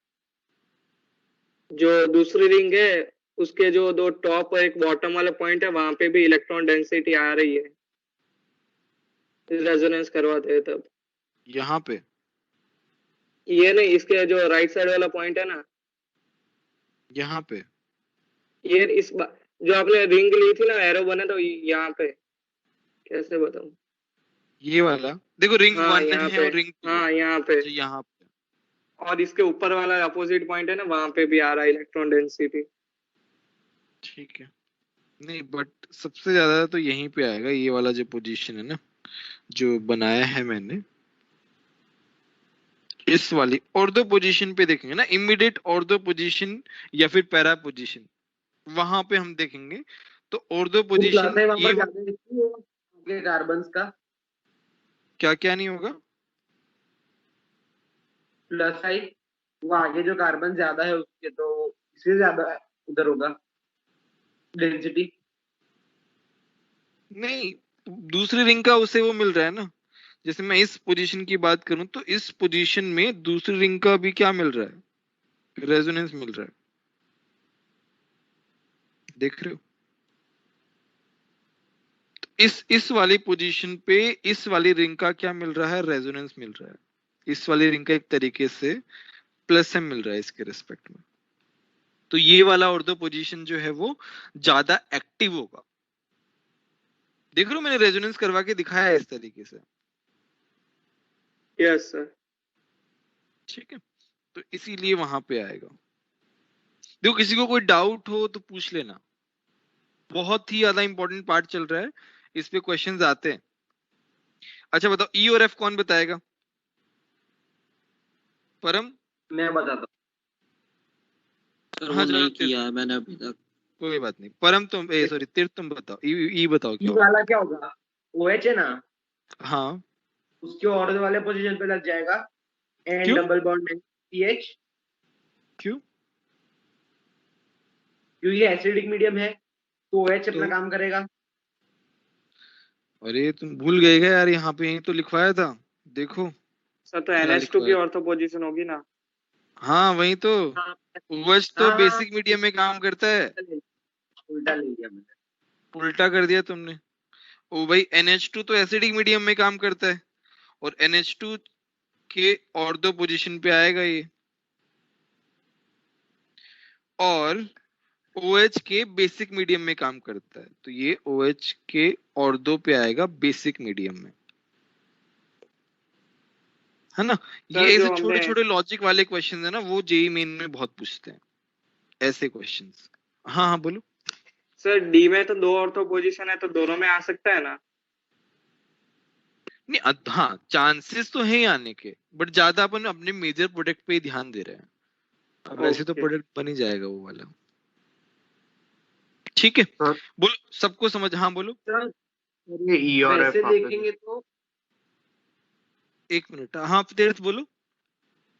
जो दूसरी रिंग है उसके जो दो टॉप और एक बॉटम वाला पॉइंट है, वहां पे भी इलेक्ट्रॉन डेंसिटी आ रही है, रेजोनेंस करवाते हैं तब। यहाँ पे ये नहीं, इसके जो राइट साइड वाला पॉइंट है ना, यहाँ पे ये जो आपने रिंग ली थी ना, एरो बना तो यहाँ पे, कैसे बताऊं? ये वाला देखो, रिंग हाँ 1 यहाँ है पे, और रिंग 2 हाँ यहाँ पे, यहाँ पे, और इसके ऊपर वाला अपोजिट पॉइंट है ना, वहां पे भी आ रहा है इलेक्ट्रॉन डेंसिटी। ठीक है। नहीं बट सबसे ज्यादा तो यहीं पे आएगा, ये वाला जो पोजीशन है ना, जो बनाया है मैंने, इस वाली ऑर्थो पोजीशन पे देखेंगे ना, इमीडिएट ऑर्थो पोजीशन या फिर पैरा पोजीशन, वहां पे हम देखेंगे। तो ऑर्थो वो प्लस पोजीशन है वहां ये पर ज्यादा दिखती है आगे कार्बन्स का, क्या क्या नहीं होगा, प्लस साइड वो आगे जो कार्बन ज्यादा है उसके, तो इससे ज्यादा उधर होगा डेंसिटी। नहीं, दूसरी रिंग का उसे वो मिल रहा है ना। जैसे मैं इस पोजीशन की बात करूं तो इस पोजीशन में दूसरी रिंग का भी क्या मिल रहा है, रेजोनेंस मिल रहा है, देख रहे हो। तो इस वाली पोजीशन पे इस वाली रिंग का क्या मिल रहा है, रेजोनेंस मिल रहा है। इस वाली रिंग का एक तरीके से प्लस एम मिल रहा है इसके रिस्पेक्ट में। तो ये वाला ऑर्थो पोजीशन जो है वो ज्यादा एक्टिव होगा। देख रहे हो, मैंने रेजोनेंस करवा के दिखाया है इस तरीके से। Yes sir. ठीक है, तो इसीलिए वहां पे आएगा। देखो किसी को कोई डाउट हो तो पूछ लेना, बहुत ही ज्यादा इंपॉर्टेंट पार्ट चल रहा है, इस पे क्वेश्चंस आते हैं। अच्छा बताओ, ई और एफ कौन बताएगा? परम? मैं बताता हूँ सर, हाँ वो चलो नहीं किया है मैंने अभी तक। कोई बात नहीं। परम तुम सॉरी तीर्थ तुम बताओ, ई बताओ ई क्या होगा? वाला क्या होगा, OH है ना, हाँ उसके ऑर्थो वाले पोजीशन पे लग जाएगा एन क्यों? डबल बॉन्ड CH, क्यों? क्योंकि एसिडिक मीडियम है तो OH अपना तो काम करेगा। अरे तुम भूल गए क्या यार, यहाँ पे यही तो लिखवाया था, देखो सर तो क्या NH2 की लिखवाया। ऑर्थो पोजीशन होगी ना। हाँ वही तो, हाँ OH तो हाँ, बेसिक मीडियम में काम करता है। उल्टा ले लिया मैंने। उल्टा कर दिया तुमने। ओ भाई NH2 तो एसिडिक मीडियम में काम करता है, और NH2 के ऑर्थो पोजीशन पे आएगा ये, और OH के बेसिक मीडियम में काम करता है, तो ये OH के ऑर्थो पे आएगा बेसिक मीडियम में, है ना। ये सर ऐसे जो छोटे हमने छोटे लॉजिक वाले क्वेश्चन है ना, वो जेई मेन में बहुत पूछते हैं ऐसे क्वेश्चंस। हाँ हाँ बोलो। सर डी में तो 2 ऑर्थो पोजीशन है, तो दोनों में आ सकता है ना। नहीं हाँ चांसेस तो है ही आने के, बट ज्यादा अपन अपने मेजर प्रोडक्ट पे ही ध्यान दे रहे हैं। अब वैसे तो ओके प्रोडक्ट बन ही जाएगा वो वाला। ठीक है, सर बोलो सबको समझ, हाँ बोलो। सर ये ई और वैसे एफ आप देखेंगे तो, एक मिनट, हाँ तीर्थ बोलो।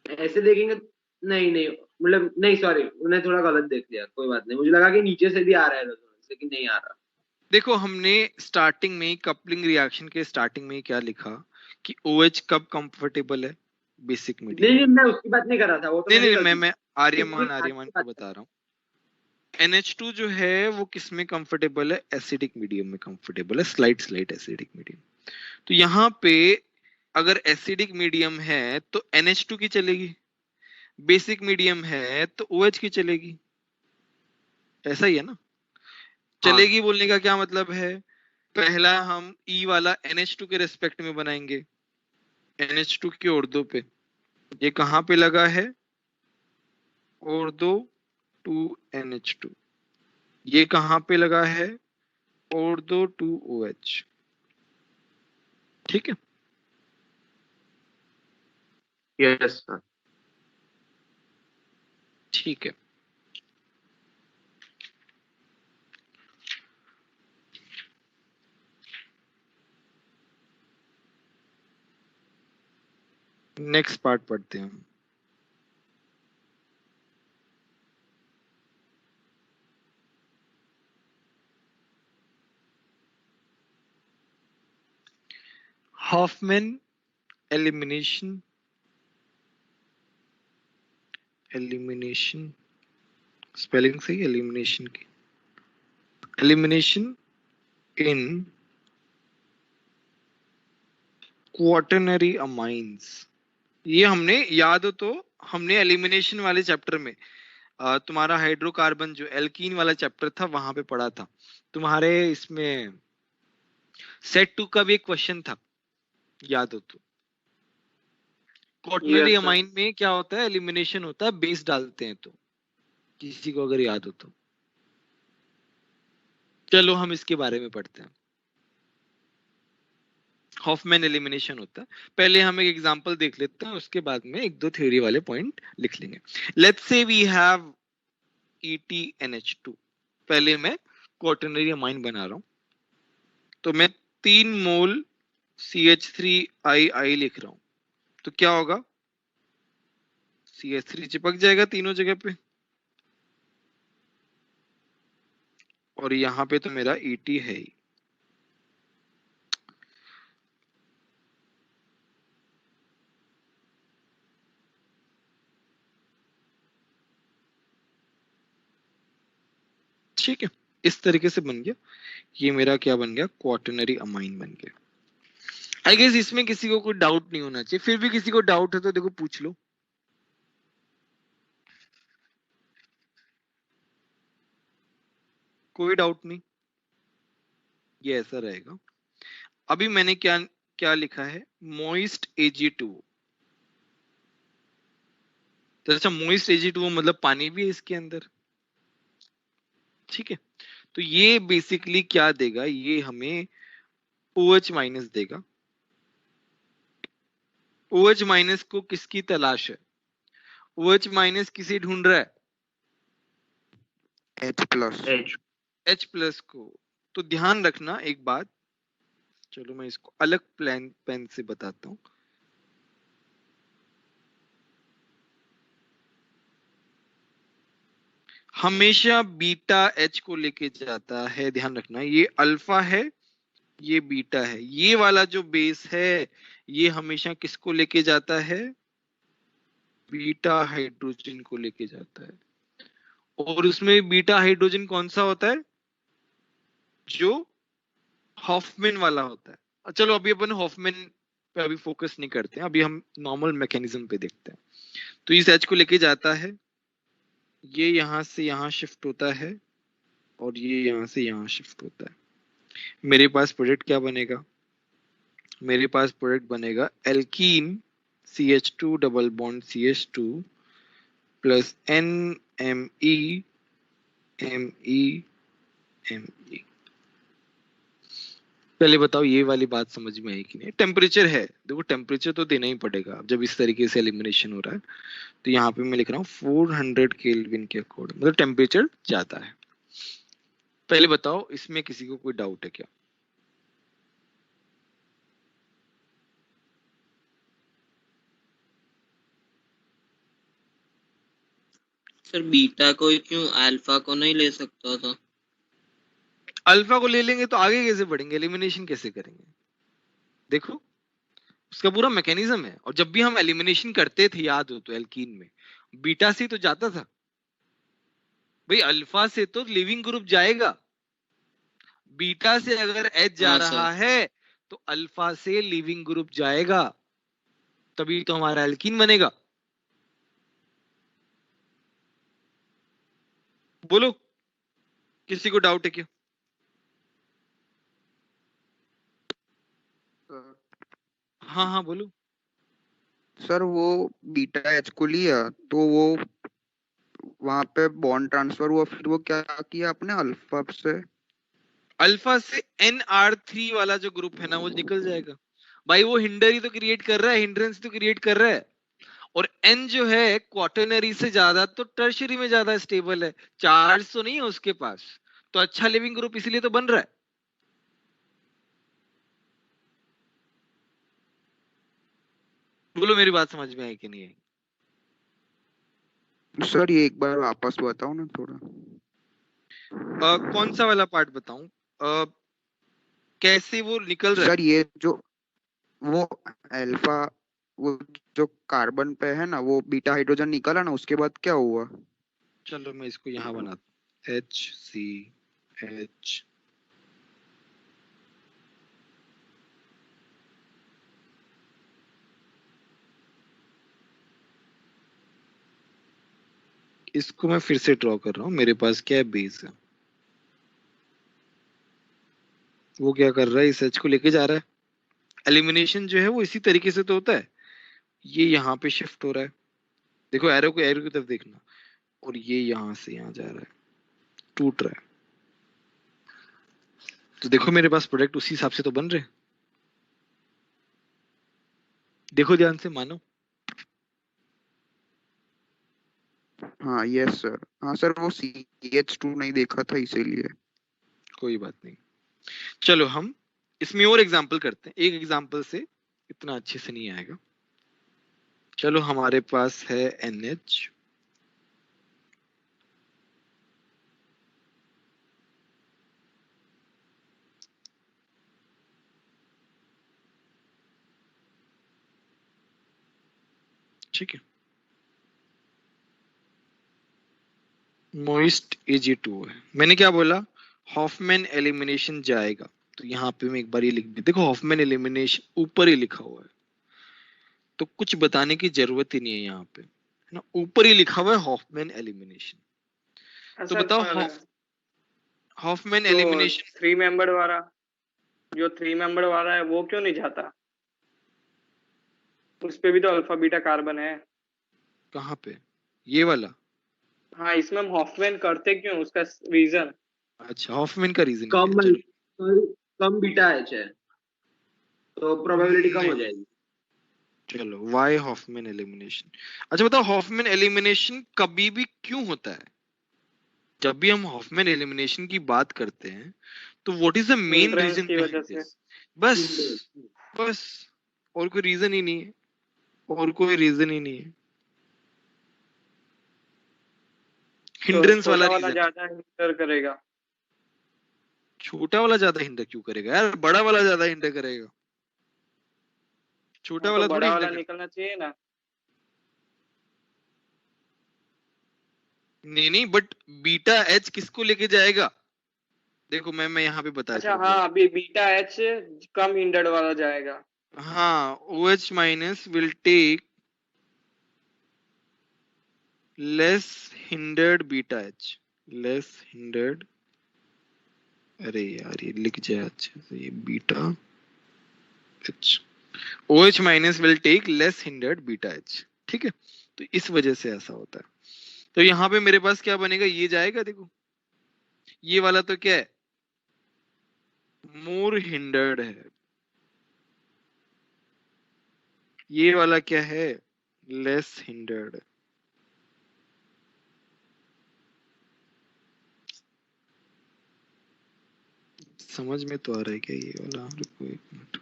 ऐसे देखेंगे, नहीं नहीं मतलब नहीं सॉरी, उन्हें थोड़ा गलत देख लिया, कोई बात नहीं, मुझे लगा कि नीचे से भी आ रहा है रेजोनेंस, लेकिन नहीं आ रहा। देखो हमने स्टार्टिंग में कपलिंग रिएक्शन के स्टार्टिंग में ही क्या लिखा कि OH कब कंफर्टेबल है, बेसिक नहीं मीडियम। नहीं मैं उसकी बात नहीं कर रहा था, वो तो नहीं मेरी नहीं, गलती मैं आर्यमान थी। को बता रहा हूँ। NH2 जो है वो किस में कंफर्टेबल है, एसिडिक मीडियम में कंफर्टेबल है, स्लाइट एसिडिक मीडियम। तो यहाँ पे अगर एसिडिक मीडियम है तो NH2 की चलेगी, बेसिक मीडियम है तो OH की चलेगी, ऐसा ही है ना। हाँ चलेगी बोलने का क्या मतलब है, पहला हम E वाला NH2 के रेस्पेक्ट में बनाएंगे, NH2 के ऑर्थो पे, ये कहाँ पे लगा है, ऑर्थो टू NH2, ये कहाँ पे लगा है, ऑर्थो टू OH। ठीक है, यस सर। ठीक है। नेक्स्ट पार्ट पढ़ते हैं हम। हॉफमैन एलिमिनेशन, स्पेलिंग सही, एलिमिनेशन की, एलिमिनेशन इन क्वाटरनरी अमाइंस। ये हमने याद हो तो हमने एलिमिनेशन वाले चैप्टर में तुम्हारा हाइड्रोकार्बन जो एल्कीन वाला चैप्टर था वहां पे पढ़ा था। तुम्हारे इसमें सेट 2 का भी एक क्वेश्चन था, याद हो तो। Quaternary yes sir. अमाइन में क्या होता है, एलिमिनेशन होता है, बेस डालते हैं, तो किसी को अगर याद हो तो। चलो हम इसके बारे में पढ़ते हैं। हॉफमैन एलिमिनेशन होता है, पहले हम एक एग्जांपल देख लेते हैं, उसके बाद में एक दो थ्योरी वाले पॉइंट लिख लेंगे। Let's say we have EtNH2, पहले मैं क्वाटरनरी अमाइन बना रहा हूं, तो मैं 3 मोल CH3II लिख रहा हूं, तो क्या होगा, CH3 चिपक जाएगा तीनों जगह पे, और यहां पे तो मेरा ET है ही। ठीक है, इस तरीके से बन गया, ये मेरा क्या बन गया, क्वाटरनरी अमाइन बन गया। आई गेस इसमें किसी को कोई डाउट नहीं होना चाहिए, फिर भी किसी को डाउट है तो देखो पूछ लो। कोई डाउट नहीं, ये ऐसा रहेगा। अभी मैंने क्या क्या लिखा है, मोइस्ट Ag2। तो अच्छा, मोइस्ट Ag2 मतलब पानी भी है इसके अंदर, ठीक है। तो ये बेसिकली क्या देगा, ये हमें OH माइनस देगा। OH माइनस को किसकी तलाश है, OH माइनस किसे ढूंढ रहा है, H प्लस को। तो ध्यान रखना एक बात, चलो मैं इसको अलग पेन से बताता हूं। हमेशा बीटा H को लेके जाता है, ध्यान रखना, ये अल्फा है, ये बीटा है, ये वाला जो बेस है ये हमेशा किसको लेके जाता है, बीटा हाइड्रोजन को लेके जाता है। और उसमें बीटा हाइड्रोजन कौन सा होता है, जो हॉफमैन वाला होता है। चलो अभी अपन हॉफमैन पे अभी फोकस नहीं करते हैं, अभी हम नॉर्मल मैकेनिज्म पे देखते हैं। तो इस H को लेके जाता है, ये यहां से यहां शिफ्ट होता है, और ये यहां से यहां शिफ्ट होता है। मेरे पास प्रोडक्ट क्या बनेगा, मेरे पास प्रोडक्ट बनेगा alkene CH2 double bond CH2 plus NMe Me Me। पहले बताओ ये वाली बात समझ में आई कि नहीं। टेम्परेचर है, देखो टेम्परेचर तो देना ही पड़ेगा जब इस तरीके से एलिमिनेशन हो रहा है। तो यहाँ पे मैं लिख रहा हूँ 400 केल्विन के अकॉर्डिंग, मतलब टेम्परेचर ज्यादा है। पहले बताओ इसमें किसी को कोई डाउट है क्या, सर बीटा को ही क्यों, अल्फा को नहीं ले सकता था? अल्फा को ले लेंगे तो आगे कैसे बढ़ेंगे, एलिमिनेशन कैसे करेंगे, देखो उसका पूरा मैकेनिज्म है। और जब भी हम एलिमिनेशन करते थे, याद हो तो एल्कीन में बीटा से तो जाता था भाई, अल्फा से तो लिविंग ग्रुप जाएगा, बीटा से अगर H जा रहा है तो अल्फा से लिविंग ग्रुप जाएगा, तभी तो हमारा एल्कीन बनेगा। बोलो किसी को डाउट है क्या, हाँ हाँ बोलो। सर वो बीटा H को लिया तो वो वहां पे बॉन्ड ट्रांसफर हुआ, फिर वो क्या किया आपने, अल्फा से NR3 वाला जो ग्रुप है ना वो निकल जाएगा भाई, वो हिंडर ही तो क्रिएट कर रहा है, हिंड्रेंस तो क्रिएट कर रहा है। और N जो है क्वाटरनरी से ज्यादा तो टर्शियरी में ज्यादा स्टेबल है, चार्ज तो नहीं है उसके पास, तो अच्छा लिविंग ग्रुप इसीलिए तो बन रहा है। बोलो मेरी बात समझ में आई कि नहीं आई। सर ये एक बार वापस बताओ ना थोड़ा। कौन सा वाला पार्ट बताऊं, कैसे वो निकल रहा है। सर ये जो वो अल्फा, वो जो कार्बन पे है ना, वो बीटा हाइड्रोजन निकला ना, उसके बाद क्या हुआ। चलो मैं इसको यहाँ बनाता हूँ, HCH। इसको मैं फिर से ड्रॉ कर रहा हूँ, मेरे पास क्या है, बेस है, वो क्या कर रहा है, इस H को लेके जा रहा है। एलिमिनेशन जो है वो इसी तरीके से तो होता है, ये यहाँ पे शिफ्ट हो रहा है, देखो एरो की तरफ देखना, और ये यहाँ से यहाँ जा रहा है, टूट रहा है। तो देखो मेरे पास प्रोडक्ट उसी हिसाब से तो बन रहे हैं, देखो ध्यान से मानो। हाँ यस सर, हाँ सर वो CH2 नहीं देखा था इसीलिए। कोई बात नहीं, चलो हम इसमें और एग्जांपल करते हैं। एक एग्जांपल से इतना अच्छे से नहीं आएगा। चलो हमारे पास है NH, ठीक है, मोइस्ट Ag2 है। मैंने क्या बोला, हॉफमैन एलिमिनेशन जाएगा, तो यहाँ पे मैं एक बार ये लिख दूं, देखो हॉफमैन एलिमिनेशन ऊपर ही लिखा हुआ है, तो कुछ बताने की जरूरत ही नहीं है यहाँ पे, है ना, ऊपर ही लिखा हुआ है हॉफमैन एलिमिनेशन। तो बताओ हॉफमैन एलिमिनेशन 3 मेंबर वाला, जो 3 मेंबर वाला है वो क्यों नहीं जाता? उस पे भी तो अल्फा बीटा कार्बन है। कहाँ पे, ये वाला? हाँ, इसमें हम हॉफमैन करते क्यों, उसका रीजन? अच्छा, हॉफमैन का रीजन कम क्या है? चलो कम बीटा एच है तो प्रोबेबिलिटी कम हो नहीं, जाएगी। चलो वाई हॉफमैन एलिमिनेशन। अच्छा बताओ हॉफमैन एलिमिनेशन कभी भी क्यों होता है? जब भी हम हॉफमैन एलिमिनेशन की बात करते हैं तो what is the main hindrance reason की वजह बिहाइंड से। दिस? बस और कोई रीजन ही नहीं है, और कोई रीजन ही नहीं है, तो हिंड्रेंस वाला छोटा वाला रीजन। ज्यादा हिंडर करेगा। छोटा वाला ज्यादा हिंडर क्यों करेगा यार, बड़ा वाला ज्यादा हिंडर करेगा, छोटा हाँ, तो वाला थोड़ी बड़ा हिंडर वाला करेगा। निकलना चाहिए ना। नहीं नहीं, बट बीटा एच किसको लेके जाएगा? देखो मैं यहाँ पे बताया अच्छा था, हाँ, अभी बीटा एच कम हिंडर्ड वाला जाएगा। हाँ OH minus will take less hindered beta H, less hindered, अरे यार ये लिख जाए अच्छे से, ये beta H, OH minus will take less hindered beta H, ठीक है, तो इस वजह से ऐसा होता है। तो यहाँ पे मेरे पास क्या बनेगा, ये जाएगा, देखो ये वाला तो क्या है, मोर हिंडर्ड है, ये वाला क्या है, लेस हिंडर्ड। समझ में तो आ रहा है क्या ये वाला? रुको एक मिनट,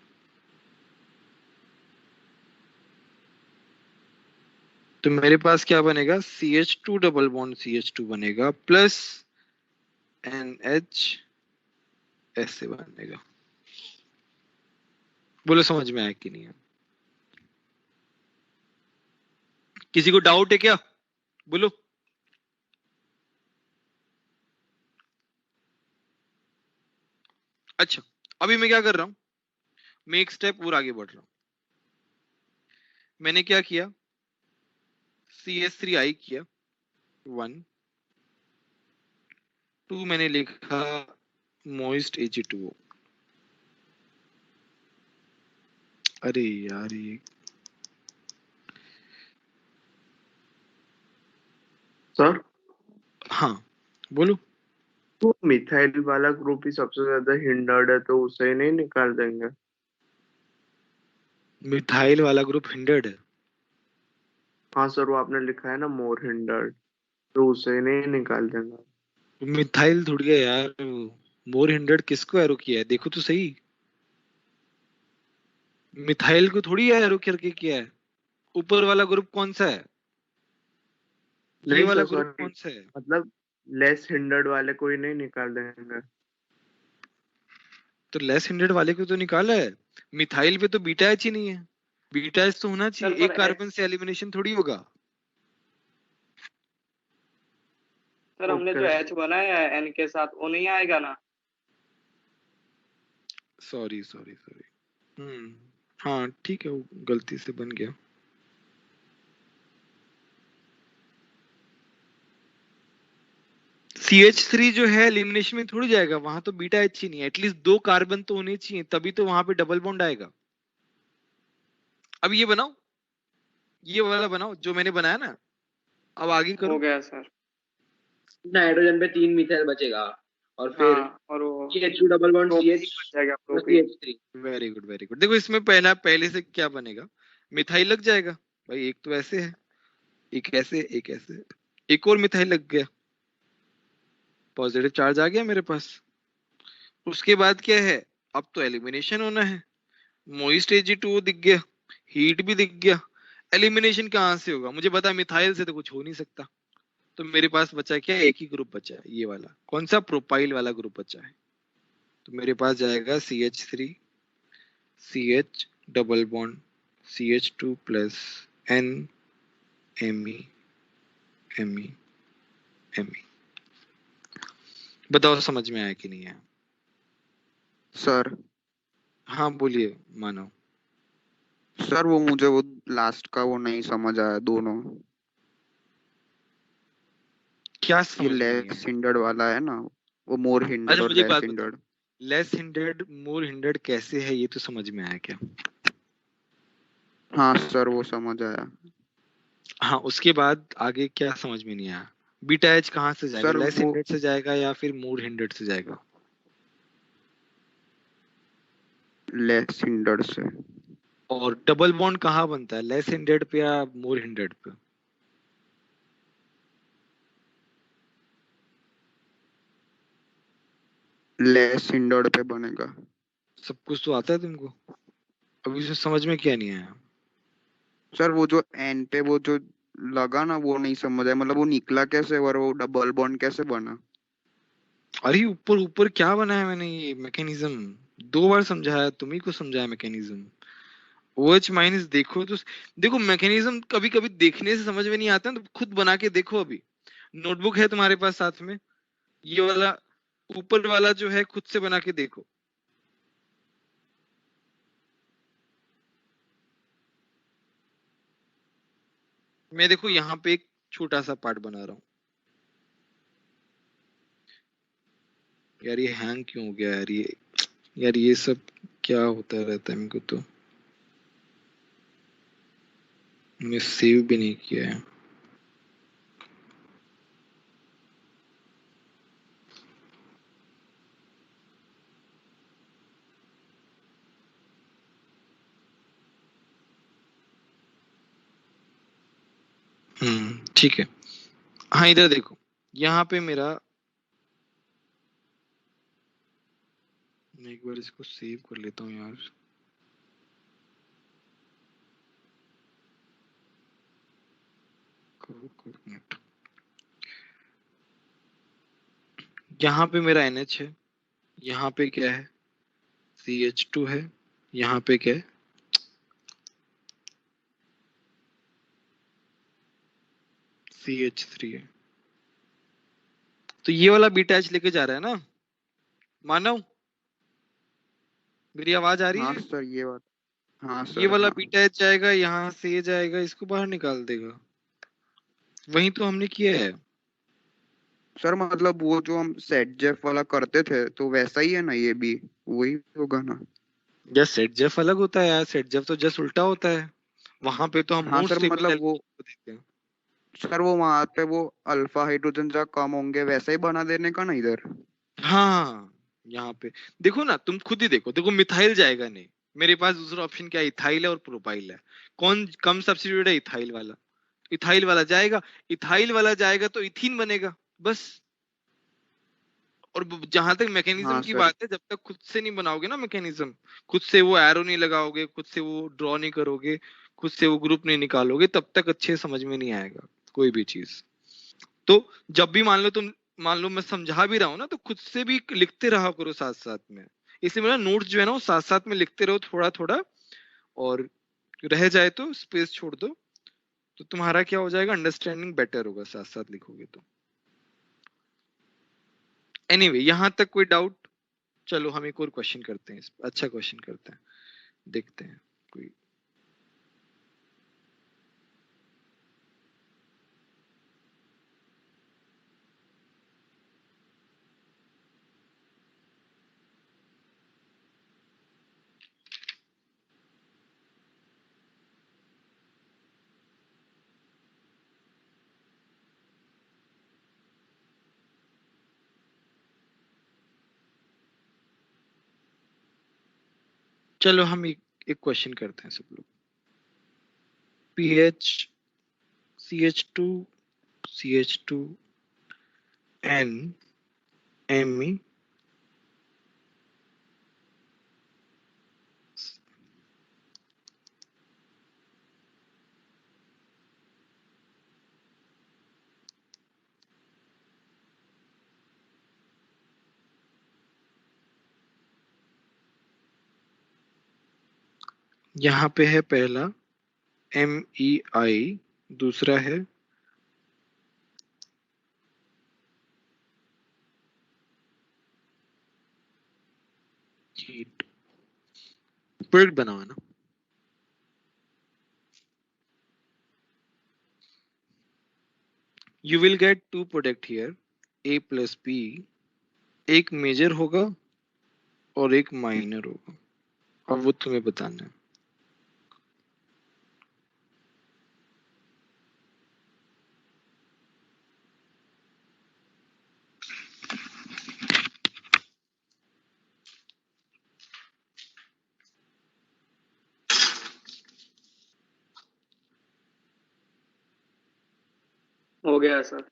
तो मेरे पास क्या बनेगा, CH2 डबल बॉन्ड CH2 बनेगा प्लस NH, ऐसे बनेगा। बोलो समझ में आया कि नहीं है? किसी को डाउट है क्या, बोलो। अच्छा अभी मैं क्या कर रहा हूं, मैं एक स्टेप और आगे बढ़ रहा हूं। मैंने क्या किया, CH3I किया 1, 2 मैंने लिखा मोइस्ट Ag2O। अरे यार ये, सर हाँ बोलो। तो मिथाइल वाला ग्रुप ही सबसे ज्यादा हिंडर्ड है, तो उसे ही नहीं निकाल देंगे? मिथाइल वाला ग्रुप हिंडर्ड है? हाँ सर, वो आपने लिखा है ना मोर हिंडर्ड, तो उसे ही नहीं निकाल देंगे? मिथाइल थोड़ी है यार, मोर हिंडर्ड किसको एरो किया है, देखो तो सही, मिथाइल को थोड़ी एरो करके किया है। ऊपर वाला ग्रुप कौन सा है, ये नहीं वाला सर ग्रुप सॉरी, कौन सा है? मतलब लेस हिंडर्ड वाले को ही नहीं निकाल देंगे? तो लेस हिंडर्ड वाले को तो निकाला है, मिथाइल पे तो बीटा एच ही नहीं है, बीटा एच तो होना सर चाहिए, पर एक कार्बन से एलिमिनेशन थोड़ी होगा। सर हमने जो ओके एच बनाया है एन के साथ वो नहीं आएगा ना? सॉरी सॉरी सॉरी, हाँ ठीक है, वो गलती से बन गया। CH3 जो है एलिमिनेशन में थोड़ी जाएगा, वहां तो बीटा एच ही नहीं है, एटलीस्ट 2 कार्बन तो होने चाहिए, तभी तो वहां पे डबल बॉन्ड आएगा। अब ये बनाओ, ये वाला बनाओ जो मैंने बनाया ना, अब आगे हो करो। गया सर। नाइट्रोजन पे 3 मिथाइल बचेगा और फिर हाँ, और वो CH2 double bond propene CH बच जाएगा, plus propene. CH3। Very good very good. देखो इसमें पहले से क्या बनेगा, मिथाइल लग जाएगा भाई, एक तो ऐसे है, एक ऐसे, एक ऐसे, एक और मिथाइल लग गया, पॉजिटिव चार्ज आ गया मेरे पास। उसके बाद क्या है, अब तो एलिमिनेशन होना है। मोइस्ट Ag2O दिख गया, हीट भी दिख गया। एलिमिनेशन कहाँ से होगा, मुझे पता है मिथाइल से तो कुछ हो नहीं सकता। तो मेरे पास बचा क्या, एक ही ग्रुप बचा है, ये वाला। कौन सा, प्रोपाइल वाला ग्रुप बचा है। तो मेरे पास जाएगा CH3 CH double bond CH2 plus N Me Me Me। बताओ समझ में आया कि नहीं आया। सर हाँ बोलिए मानव। सर वो मुझे वो लास्ट का वो नहीं समझ आया दोनों। क्या ये समझ में नहीं लेस आया। हिंडर्ड वाला है ना, वो मोर हिंडर्ड अच्छा और मुझे लेस बात बताओ, हिंडर्ड। लेस हिंडर्ड मोर हिंडर्ड कैसे है, ये तो समझ में आया क्या। हाँ सर वो समझ आया। हाँ उसके बाद आगे क्या समझ में नहीं आया। बीटा एच कहाँ से जाएगा, सर लेस वो हिंडर्ड से जाएगा या फिर मोर हिंडर्ड से जाएगा। लेस हिंडर्ड से। और डबल बॉन्ड कहाँ बनता है, लेस हिंडर्ड पे या मोर हिंडर्ड पे। लेस हिंडर्ड पे बनेगा। सब कुछ तो आता है तुमको, अभी से समझ में क्या नहीं आया। सर वो जो एन पे वो जो लगा ना वो नहीं समझ आया, मतलब वो निकला कैसे और वो डबल बॉन्ड कैसे बना। अरे ऊपर ऊपर क्या बनाया मैंने, ये मैकेनिज्म 2 बार समझाया, तुम ही को समझाया मैकेनिज्म। OH माइनस देखो तो, देखो मैकेनिज्म कभी कभी देखने से समझ में नहीं आता तो खुद बना के देखो। अभी नोटबुक है तुम्हारे पास साथ में, ये वाला ऊपर वाला जो है खुद से बना के देखो। मैं देखो यहाँ पे एक छोटा सा पार्ट बना रहा हूँ। यार ये हैंग क्यों हो गया यार, ये यार ये सब क्या होता रहता है, मेरे को तो मैं सेव भी नहीं किया है। ठीक है। हाँ इधर देखो, यहाँ पे मेरा, मैं एक बार इसको सेव कर लेता हूँ यार। यहाँ पे मेरा NH है, यहाँ पे क्या है CH2 है, यहाँ पे क्या है CH3 है। तो ये वाला बीटा H लेके जा रहा है ना मानव, मेरी आवाज आ रही हाँ है। सर ये बात। हाँ ये सर वाला हाँ। बीटा H जाएगा यहाँ से, ये जाएगा, इसको बाहर निकाल देगा। वही तो हमने किया है। सर मतलब वो जो हम सेट जेफ वाला करते थे तो वैसा ही है ना, ये भी वही होगा ना। या सेट जेफ अलग होता है यार, सेट जेफ तो जस्ट उल्टा होता है। वहां पे तो हम हाँ मोस्ट सर स्टेबल मतलब वो, एल्कीन को देते हैं। सर वो वहां पे वो अल्फा हाइड्रोजन जहाँ कम होंगे वैसा ही बना देने का ना इधर। हाँ यहाँ पे देखो ना, तुम खुद ही देखो, देखो मिथाइल जाएगा नहीं। मेरे पास दूसरा ऑप्शन क्या है, इथाइल है और प्रोपाइल है। कौन कम सब्स्टिट्यूट है, इथाइल वाला। इथाइल वाला जाएगा, इथाइल वाला जाएगा तो इथीन बनेगा बस। और जहां तक मैकेनिज्म हाँ की सर। बात है, जब तक खुद से नहीं बनाओगे ना मैकेनिज्म, खुद से वो एरो नहीं लगाओगे, खुद से वो ड्रॉ नहीं करोगे, खुद से वो ग्रुप नहीं निकालोगे, तब तक अच्छे समझ में नहीं आएगा कोई भी चीज। तो जब भी मान लो तुम, मान लो मैं समझा भी रहा हूँ ना, तो खुद से भी लिखते रहा करो साथ साथ में। इसलिए मेरा नोट्स जो है ना वो साथ साथ में लिखते रहो थोड़ा थोड़ा, और रह जाए तो स्पेस छोड़ दो। तो तुम्हारा क्या हो जाएगा, अंडरस्टैंडिंग बेटर होगा साथ साथ लिखोगे तो। एनीवे यहाँ तक कोई डाउट। चलो हम एक और क्वेश्चन करते हैं, अच्छा क्वेश्चन करते हैं, देखते हैं कोई। चलो हम एक क्वेश्चन करते हैं सब लोग। PH CH2 CH2 N Me. यहाँ पे है पहला MEI, दूसरा है हीट। प्रोडक्ट बनाओ ना। You will get two product here, A plus B। एक मेजर होगा और एक माइनर होगा, अब वो तुम्हें बताना है। हो गया सर।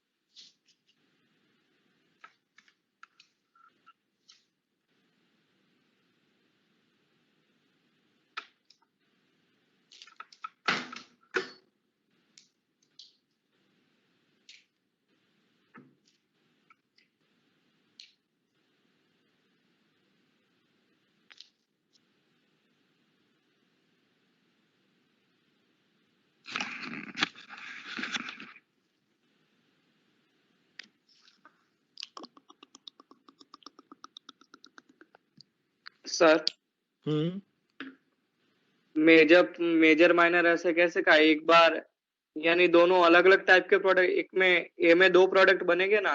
सर मेजर माइनर ऐसे कैसे का एक बार, यानी दोनों अलग अलग टाइप के प्रोडक्ट, एक में ए में दो प्रोडक्ट बनेंगे ना,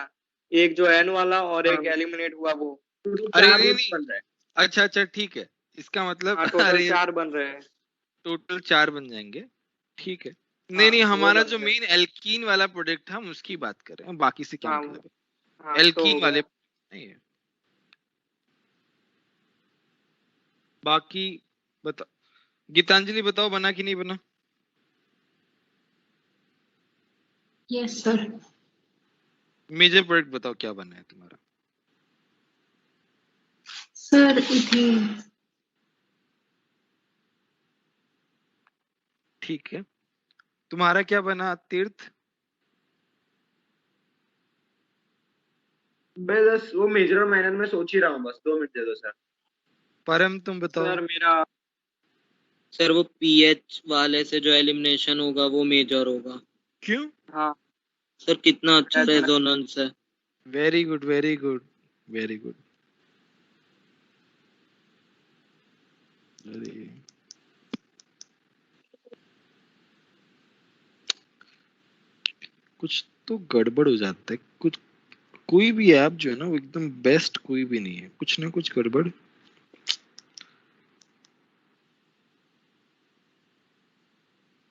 एक जो एन वाला और एक एलिमिनेट हुआ वो। अरे नहीं, अच्छा अच्छा ठीक है, इसका मतलब टोटल 4 बन रहे हैं। टोटल 4 बन जाएंगे, ठीक है। नहीं नहीं, हमारा जो मेन एल्कीन वाला प्रोडक्ट हम उसकी बात कर रहे हैं, बाकी से क्या मतलब है। एल्कीन वाले नहीं है। बाकी बता, गीतांजलि बताओ बना कि नहीं बना। Yes sir. मेजर प्रोडक्ट बताओ क्या बना है तुम्हारा। Sir ethane. ठीक है, तुम्हारा क्या बना तीर्थ। मैं बस वो मेजर और माइनर में सोच ही रहा हूँ, बस 2 मिनट दे दो सर। परम तुम बताओ। सर मेरा सर वो पीएच वाले से जो एलिमिनेशन होगा वो मेजर होगा। क्यों। हाँ सर कितना अच्छा रेजोनेंस है। Very good very good very good. कुछ तो गड़बड़ हो जाता है, कुछ कोई भी ऐप जो है ना वो एकदम बेस्ट कोई भी नहीं है, कुछ ना कुछ गड़बड़।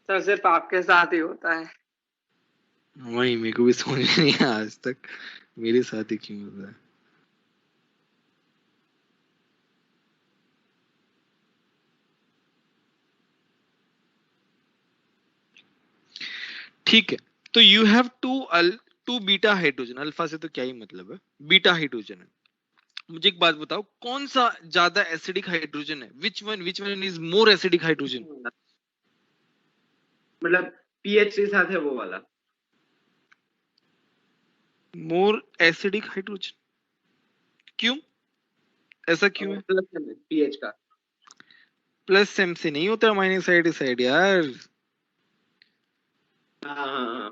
सर सिर्फ आपके साथ ही होता है। वही मेरे को भी समझ नहीं आया आज तक, मेरे साथ ही क्यों होता है। ठीक है, तो you have to beta hydrogen. Alpha से तो क्या ही मतलब है, बीटा हाइड्रोजन है। मुझे एक बात बताओ, कौन सा ज्यादा एसिडिक हाइड्रोजन है। Which one is more acidic hydrogen. मतलब पीएच के साथ है वो वाला। मोर एसिडिक हाइड्रोजन क्यों, ऐसा क्यों है। पीएच का प्लस एम से नहीं होता, माइनस साइड यार। हाँ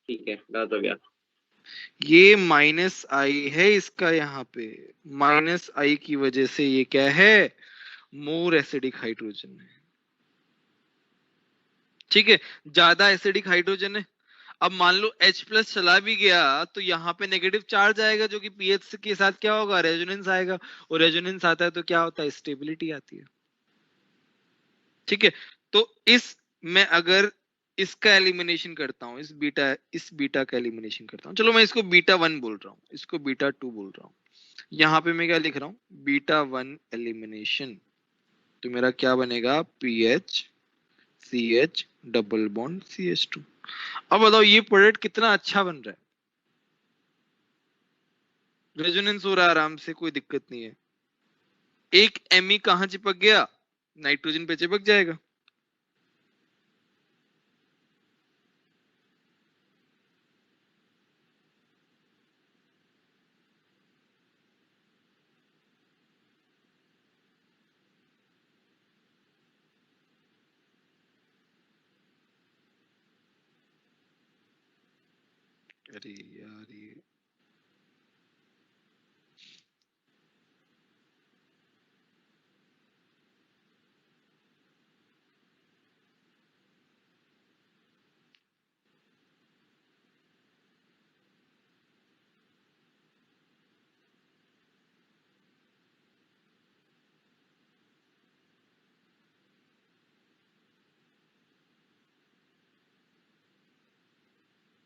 ठीक है, बात हो गया। ये माइनस आई है इसका, यहाँ पे माइनस आई की वजह से ये क्या है, मोर एसिडिक हाइड्रोजन है। ठीक है, ज्यादा एसिडिक हाइड्रोजन है। अब मान लो H प्लस चला भी गया तो यहाँ पे नेगेटिव चार्ज आएगा, जो कि पीएच के साथ क्या होगा, रेजोनेंस आएगा। और रेजोनेंस आता है तो क्या होता है, स्टेबिलिटी आती है। ठीक है, तो इस मैं अगर इसका एलिमिनेशन करता हूं, इस बीटा का एलिमिनेशन करता हूं, चलो मैं इसको बीटा 1 बोल रहा हूं, इसको बीटा 2 बोल रहा हूं। यहाँ पे मैं क्या लिख रहा हूं, बीटा 1 एलिमिनेशन। तो मेरा क्या बनेगा, PH CH double bond CH2। अब बताओ ये प्रोडक्ट कितना अच्छा बन रहा है, रेजोनेंस हो रहा है आराम से, कोई दिक्कत नहीं है। एक एमी कहाँ चिपक गया, नाइट्रोजन पे चिपक जाएगा। अरे यार ये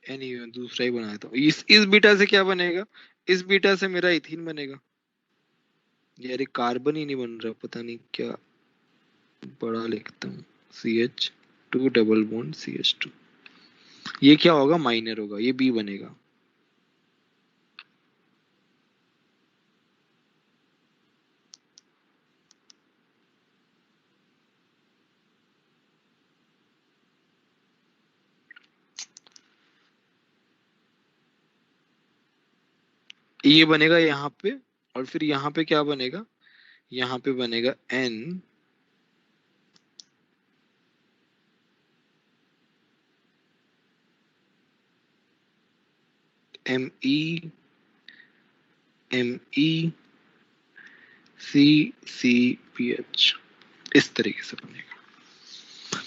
एनीवे दूसरा ही बनाया था। इस बीटा से क्या बनेगा, इस बीटा से मेरा इथीन बनेगा। यार ये कार्बन ही नहीं बन रहा, पता नहीं क्या। बड़ा लिखता हूँ, CH2 डबल बॉन्ड CH2। ये क्या होगा, माइनर होगा, ये बी बनेगा। ये बनेगा यहाँ पे, और फिर यहाँ पे क्या बनेगा, यहाँ पे बनेगा N ME ME CCPH, इस तरीके से बनेगा।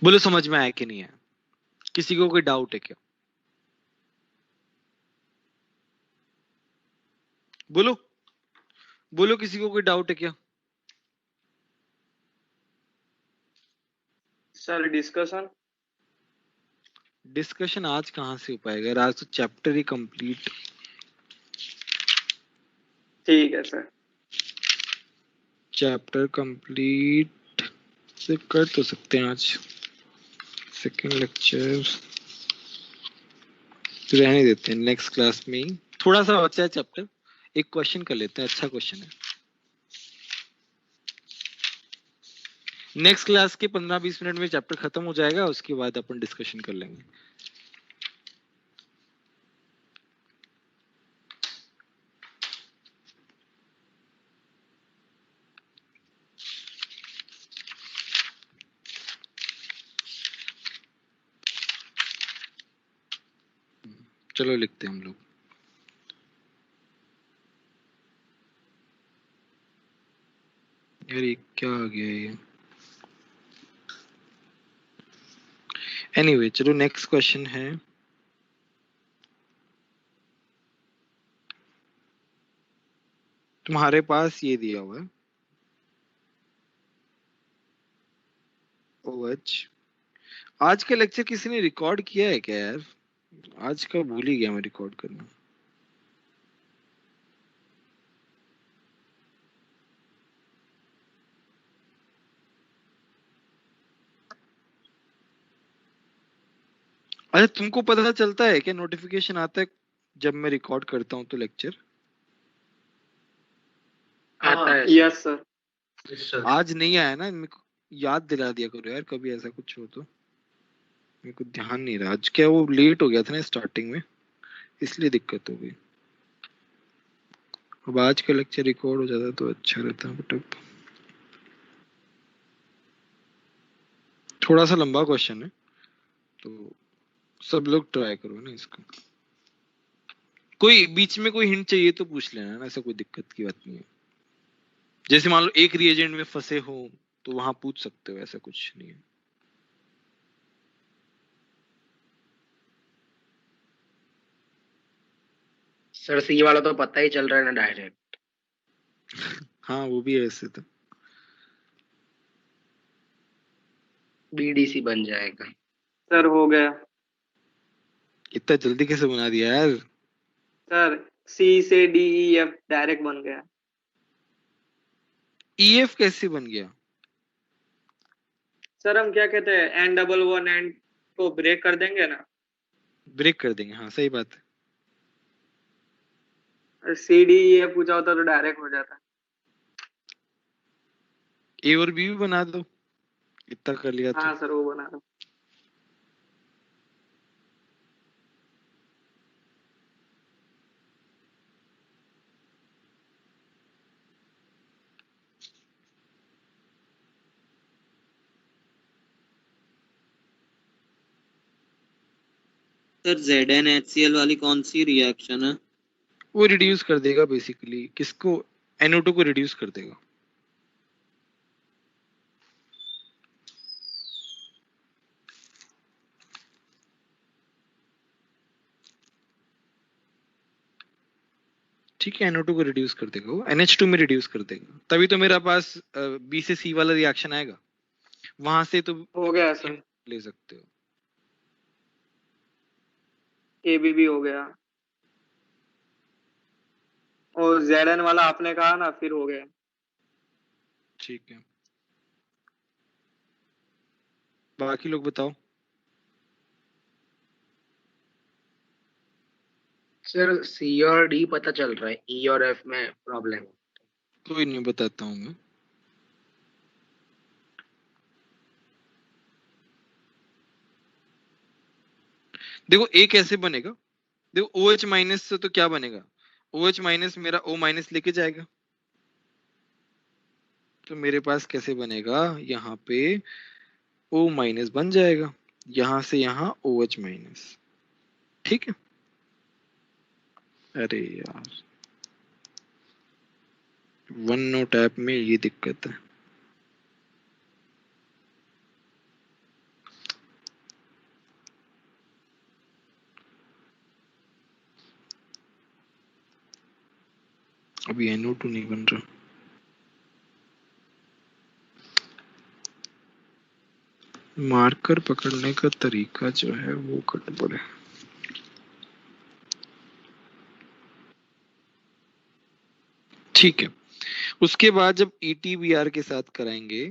बोलो समझ में आया कि नहीं आया, किसी को कोई डाउट है क्या? बोलो बोलो, किसी को कोई डाउट है क्या? सर डिस्कशन आज कहाँ से हो पाएगा यार, आज तो चैप्टर ही कंप्लीट। ठीक है सर। चैप्टर कंप्लीट से कर तो सकते हैं आज, सेकंड लेक्चर रहने देते हैं, नेक्स्ट क्लास में ही थोड़ा सा बचा है चैप्टर, एक क्वेश्चन कर लेते हैं, अच्छा क्वेश्चन है। नेक्स्ट क्लास के 15-20 मिनट में चैप्टर खत्म हो जाएगा, उसके बाद अपन डिस्कशन कर लेंगे। चलो लिखते हैं हम लोग। यार ये क्या आ गया ये, एनीवे चलो नेक्स्ट क्वेश्चन है। तुम्हारे पास ये दिया हुआ है OH। आज का लेक्चर किसी ने रिकॉर्ड किया है क्या यार? आज का भूल ही गया मैं रिकॉर्ड करना। अच्छा तुमको पता चलता है क्या, नोटिफिकेशन आता है जब मैं रिकॉर्ड करता हूँ तो लेक्चर? आता है यस सर। आज नहीं आया ना, मेरे को याद दिला दिया करो यार, कभी ऐसा कुछ हो तो। मेरे को ध्यान नहीं रहा, आज क्या वो लेट हो गया था ना स्टार्टिंग में, इसलिए दिक्कत हो गई। अब आज का लेक्चर रिकॉर्ड हो जाता तो अच्छा रहता, बट अब थोड़ा सा लंबा क्वेश्चन है तो सब लोग ट्राई करो ना इसको। कोई बीच में कोई हिंट चाहिए तो पूछ लेना ना, ऐसा कोई दिक्कत की बात नहीं है। जैसे मान लो एक रिएजेंट में फंसे हो तो वहां पूछ सकते हो, ऐसा कुछ नहीं है। सर सी वाला तो पता ही चल रहा है ना डायरेक्ट। हाँ वो भी है ऐसे तो। BDC बन जाएगा। सर हो गया। इतना जल्दी कैसे बना दिया यार? सर C से DEF डायरेक्ट बन गया। EF कैसे बन गया? सर हम क्या कहते हैं N11 N उसको ब्रेक कर देंगे ना? ब्रेक कर देंगे, हाँ सही बात है। सी डी ये पूछा होता तो डायरेक्ट हो जाता। ए और बी भी बना दो, इतना कर लिया तो। हाँ सर वो बना दो। सर ZnHCl वाली कौन सी रिएक्शन है? वो रिड्यूस कर देगा बेसिकली किसको, NO2 को रिड्यूस कर देगा। ठीक है, NO2 को रिड्यूस कर देगा, वो NH2 में रिड्यूस कर देगा, तभी तो मेरा पास B से C वाला रिएक्शन आएगा। वहां से तो हो गया सर, ले सकते हो। ABB हो गया, और Zn वाला आपने कहा ना, फिर हो गया। ठीक है, बाकी लोग बताओ। सर C और D पता चल रहा है, E और F में प्रॉब्लम है। कोई नहीं, बताता हूं मैं। देखो A कैसे बनेगा, देखो OH माइनस से तो क्या बनेगा, OH माइनस मेरा O माइनस लेके जाएगा, तो मेरे पास कैसे बनेगा, यहाँ पे O माइनस बन जाएगा, यहां से यहाँ OH माइनस। ठीक है, अरे यार वन नोट ऐप में ये दिक्कत है। अभी NO2 नहीं बन रहा। मार्कर पकड़ने का तरीका जो है वो गड़बड़ है। ठीक है, उसके बाद जब ETBR के साथ कराएंगे।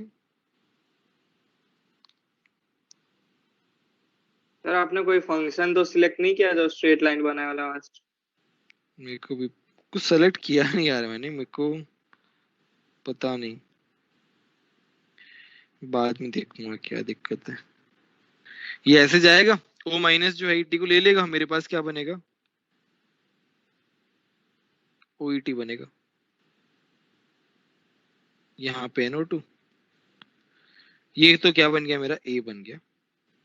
सर आपने कोई फंक्शन तो सिलेक्ट नहीं किया जो स्ट्रेट लाइन बनाने वाला आज? मेरे को भी कुछ सेलेक्ट किया नहीं यार मैंने, मेरे को पता नहीं, बाद में देखूंगा क्या दिक्कत है। ये ऐसे जाएगा, O माइनस जो है ET को ले लेगा, मेरे पास क्या बनेगा, OET बनेगा, यहाँ पे NO2, ये तो क्या बन गया मेरा, A बन गया।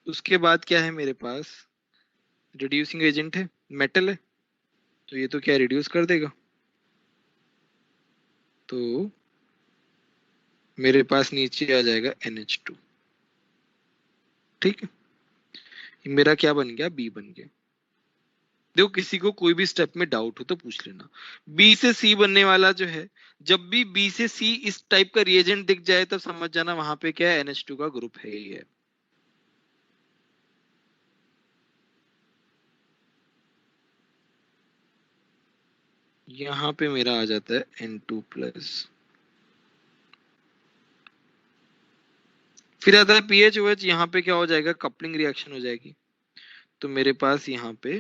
उसके बाद क्या है मेरे पास, रिड्यूसिंग एजेंट है, मेटल है, तो ये तो क्या रिड्यूस कर देगा, तो मेरे पास नीचे आ जाएगा NH2। ठीक है, ये मेरा क्या बन गया, B बन गया। देखो किसी को कोई भी स्टेप में डाउट हो तो पूछ लेना। B से C बनने वाला जो है, जब भी B से C इस टाइप का रिएजेंट दिख जाए तब समझ जाना वहां पे क्या है, NH2 का ग्रुप है ही है। यहाँ पे मेरा आ जाता है N2 प्लस, फिर आता है PHOH, यहाँ पे क्या हो जाएगा, कपलिंग रिएक्शन हो जाएगी, तो मेरे पास यहाँ पे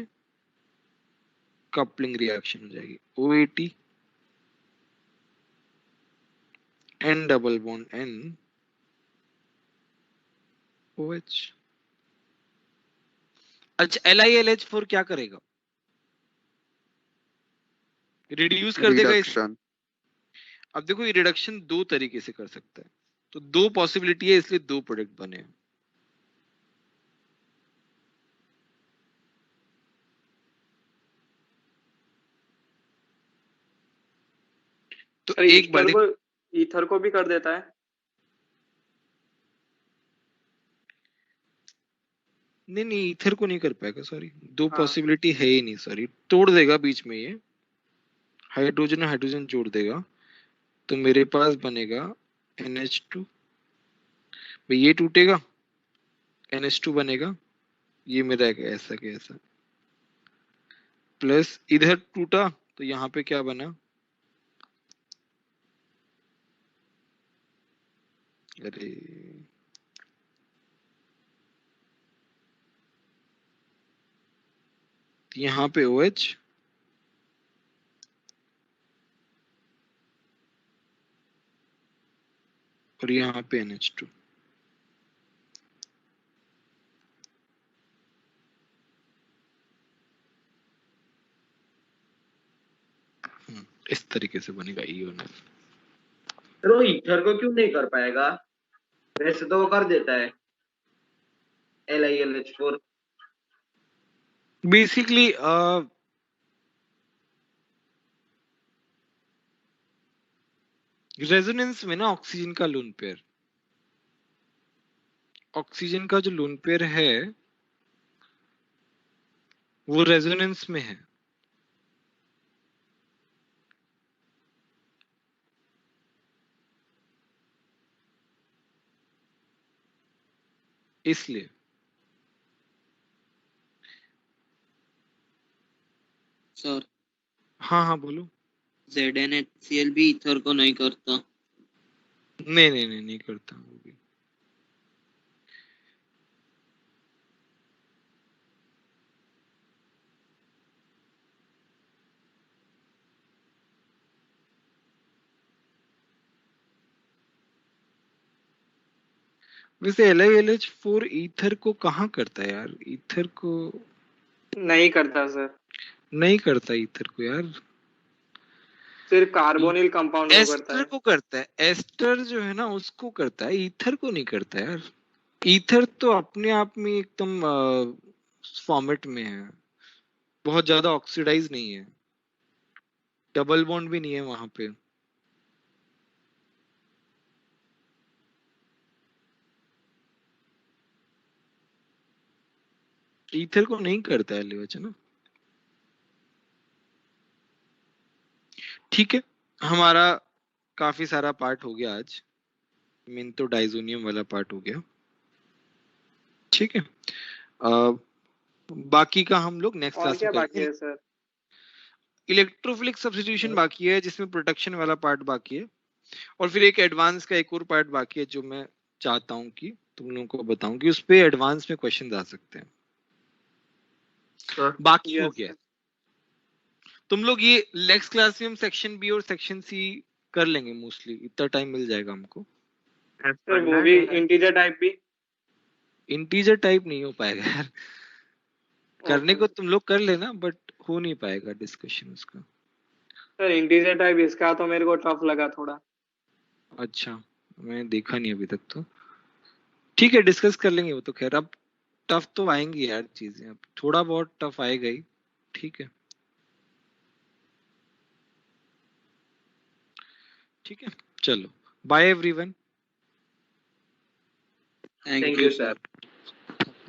कपलिंग रिएक्शन हो जाएगी, OAT N double bond N OH। अच्छा LiLH4 क्या करेगा, रिड्यूस कर देगा इस। रिडक्शन। अब देखो ये रिडक्शन दो तरीके से कर सकता है, तो दो पॉसिबिलिटी है, इसलिए दो प्रोडक्ट बने हैं। तो सर एक बार ईथर को भी कर देता है? नहीं नहीं, ईथर को नहीं कर पाएगा, सॉरी, दो हाँ। पॉसिबिलिटी है ही नहीं, सॉरी, तोड़ देगा बीच में, ये हाइड्रोजन हाइड्रोजन जोड़ देगा, तो मेरे पास बनेगा NH2, भाई ये टूटेगा NH2 बनेगा, ये मेरा ऐसा के ऐसा, प्लस इधर टूटा तो यहाँ पे क्या बना, अरे यहाँ पे OH और यहाँ पे NH2। इस तरीके से बनेगा EONF। तो वो ईथर को क्यों नहीं कर पाएगा? वैसे तो वो कर देता है LiLH4। बेसिकली रेजोनेंस में ना ऑक्सीजन का लोन पेयर, ऑक्सीजन का जो लोन पेयर है वो रेजोनेंस में है। इसलिए सर हाँ हाँ बोलो। ZnHCl भी ईथर को नहीं करता। नहीं करता वो भी। वैसे LiLH4 ईथर को कहाँ करता है यार? ईथर को नहीं करता सर, नहीं करता ईथर को यार, सिर्फ कार्बोनिल कंपाउंड को करता एस्टर है। को करता है। एस्टर जो है ना उसको करता है, ईथर को नहीं करता यार। ईथर तो अपने आप में एकदम फॉर्मेट में है, बहुत ज्यादा ऑक्सीडाइज नहीं है, डबल बॉन्ड भी नहीं है वहां पे। ईथर को नहीं करता है LiOH ना। ठीक है, हमारा काफी सारा पार्ट हो गया आज। मेन तो डाइजोनियम वाला पार्ट हो गया। ठीक है, बाकी का हम लोग नेक्स्ट और क्लास क्या में बाकी करेंगे। है सर? इलेक्ट्रोफिलिक सब्स्टिट्यूशन बाकी है, जिसमें प्रोटेक्शन वाला पार्ट बाकी है, और फिर एक एडवांस का एक और पार्ट बाकी है जो मैं चाहता हूं कि तुम लोगों को बताऊं कि उस पे एडवांस में क्वेश्चन आ सकते हैं। बाकी हो गया। तुम लोग ये नेक्स्ट क्लास में हम सेक्शन बी और सेक्शन सी कर लेंगे मोस्टली, इतना टाइम मिल जाएगा हमको। सर वो भी इंटीजर टाइप भी? इंटीजर टाइप नहीं हो पाएगा यार, करने को तुम लोग कर लेना बट हो नहीं पाएगा डिस्कशन उसका। सर इंटीजर टाइप इसका तो मेरे को टफ लगा थोड़ा। अच्छा, मैं देखा नहीं अभी तक तो। ठीक है, डिस्कस कर लेंगे वो तो। खैर अब टफ तो आएंगी यार चीजें, अब थोड़ा बहुत टफ आएगा ही। ठीक है, ठीक है, चलो bye everyone. Thank you sir.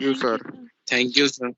You sir. Thank you sir.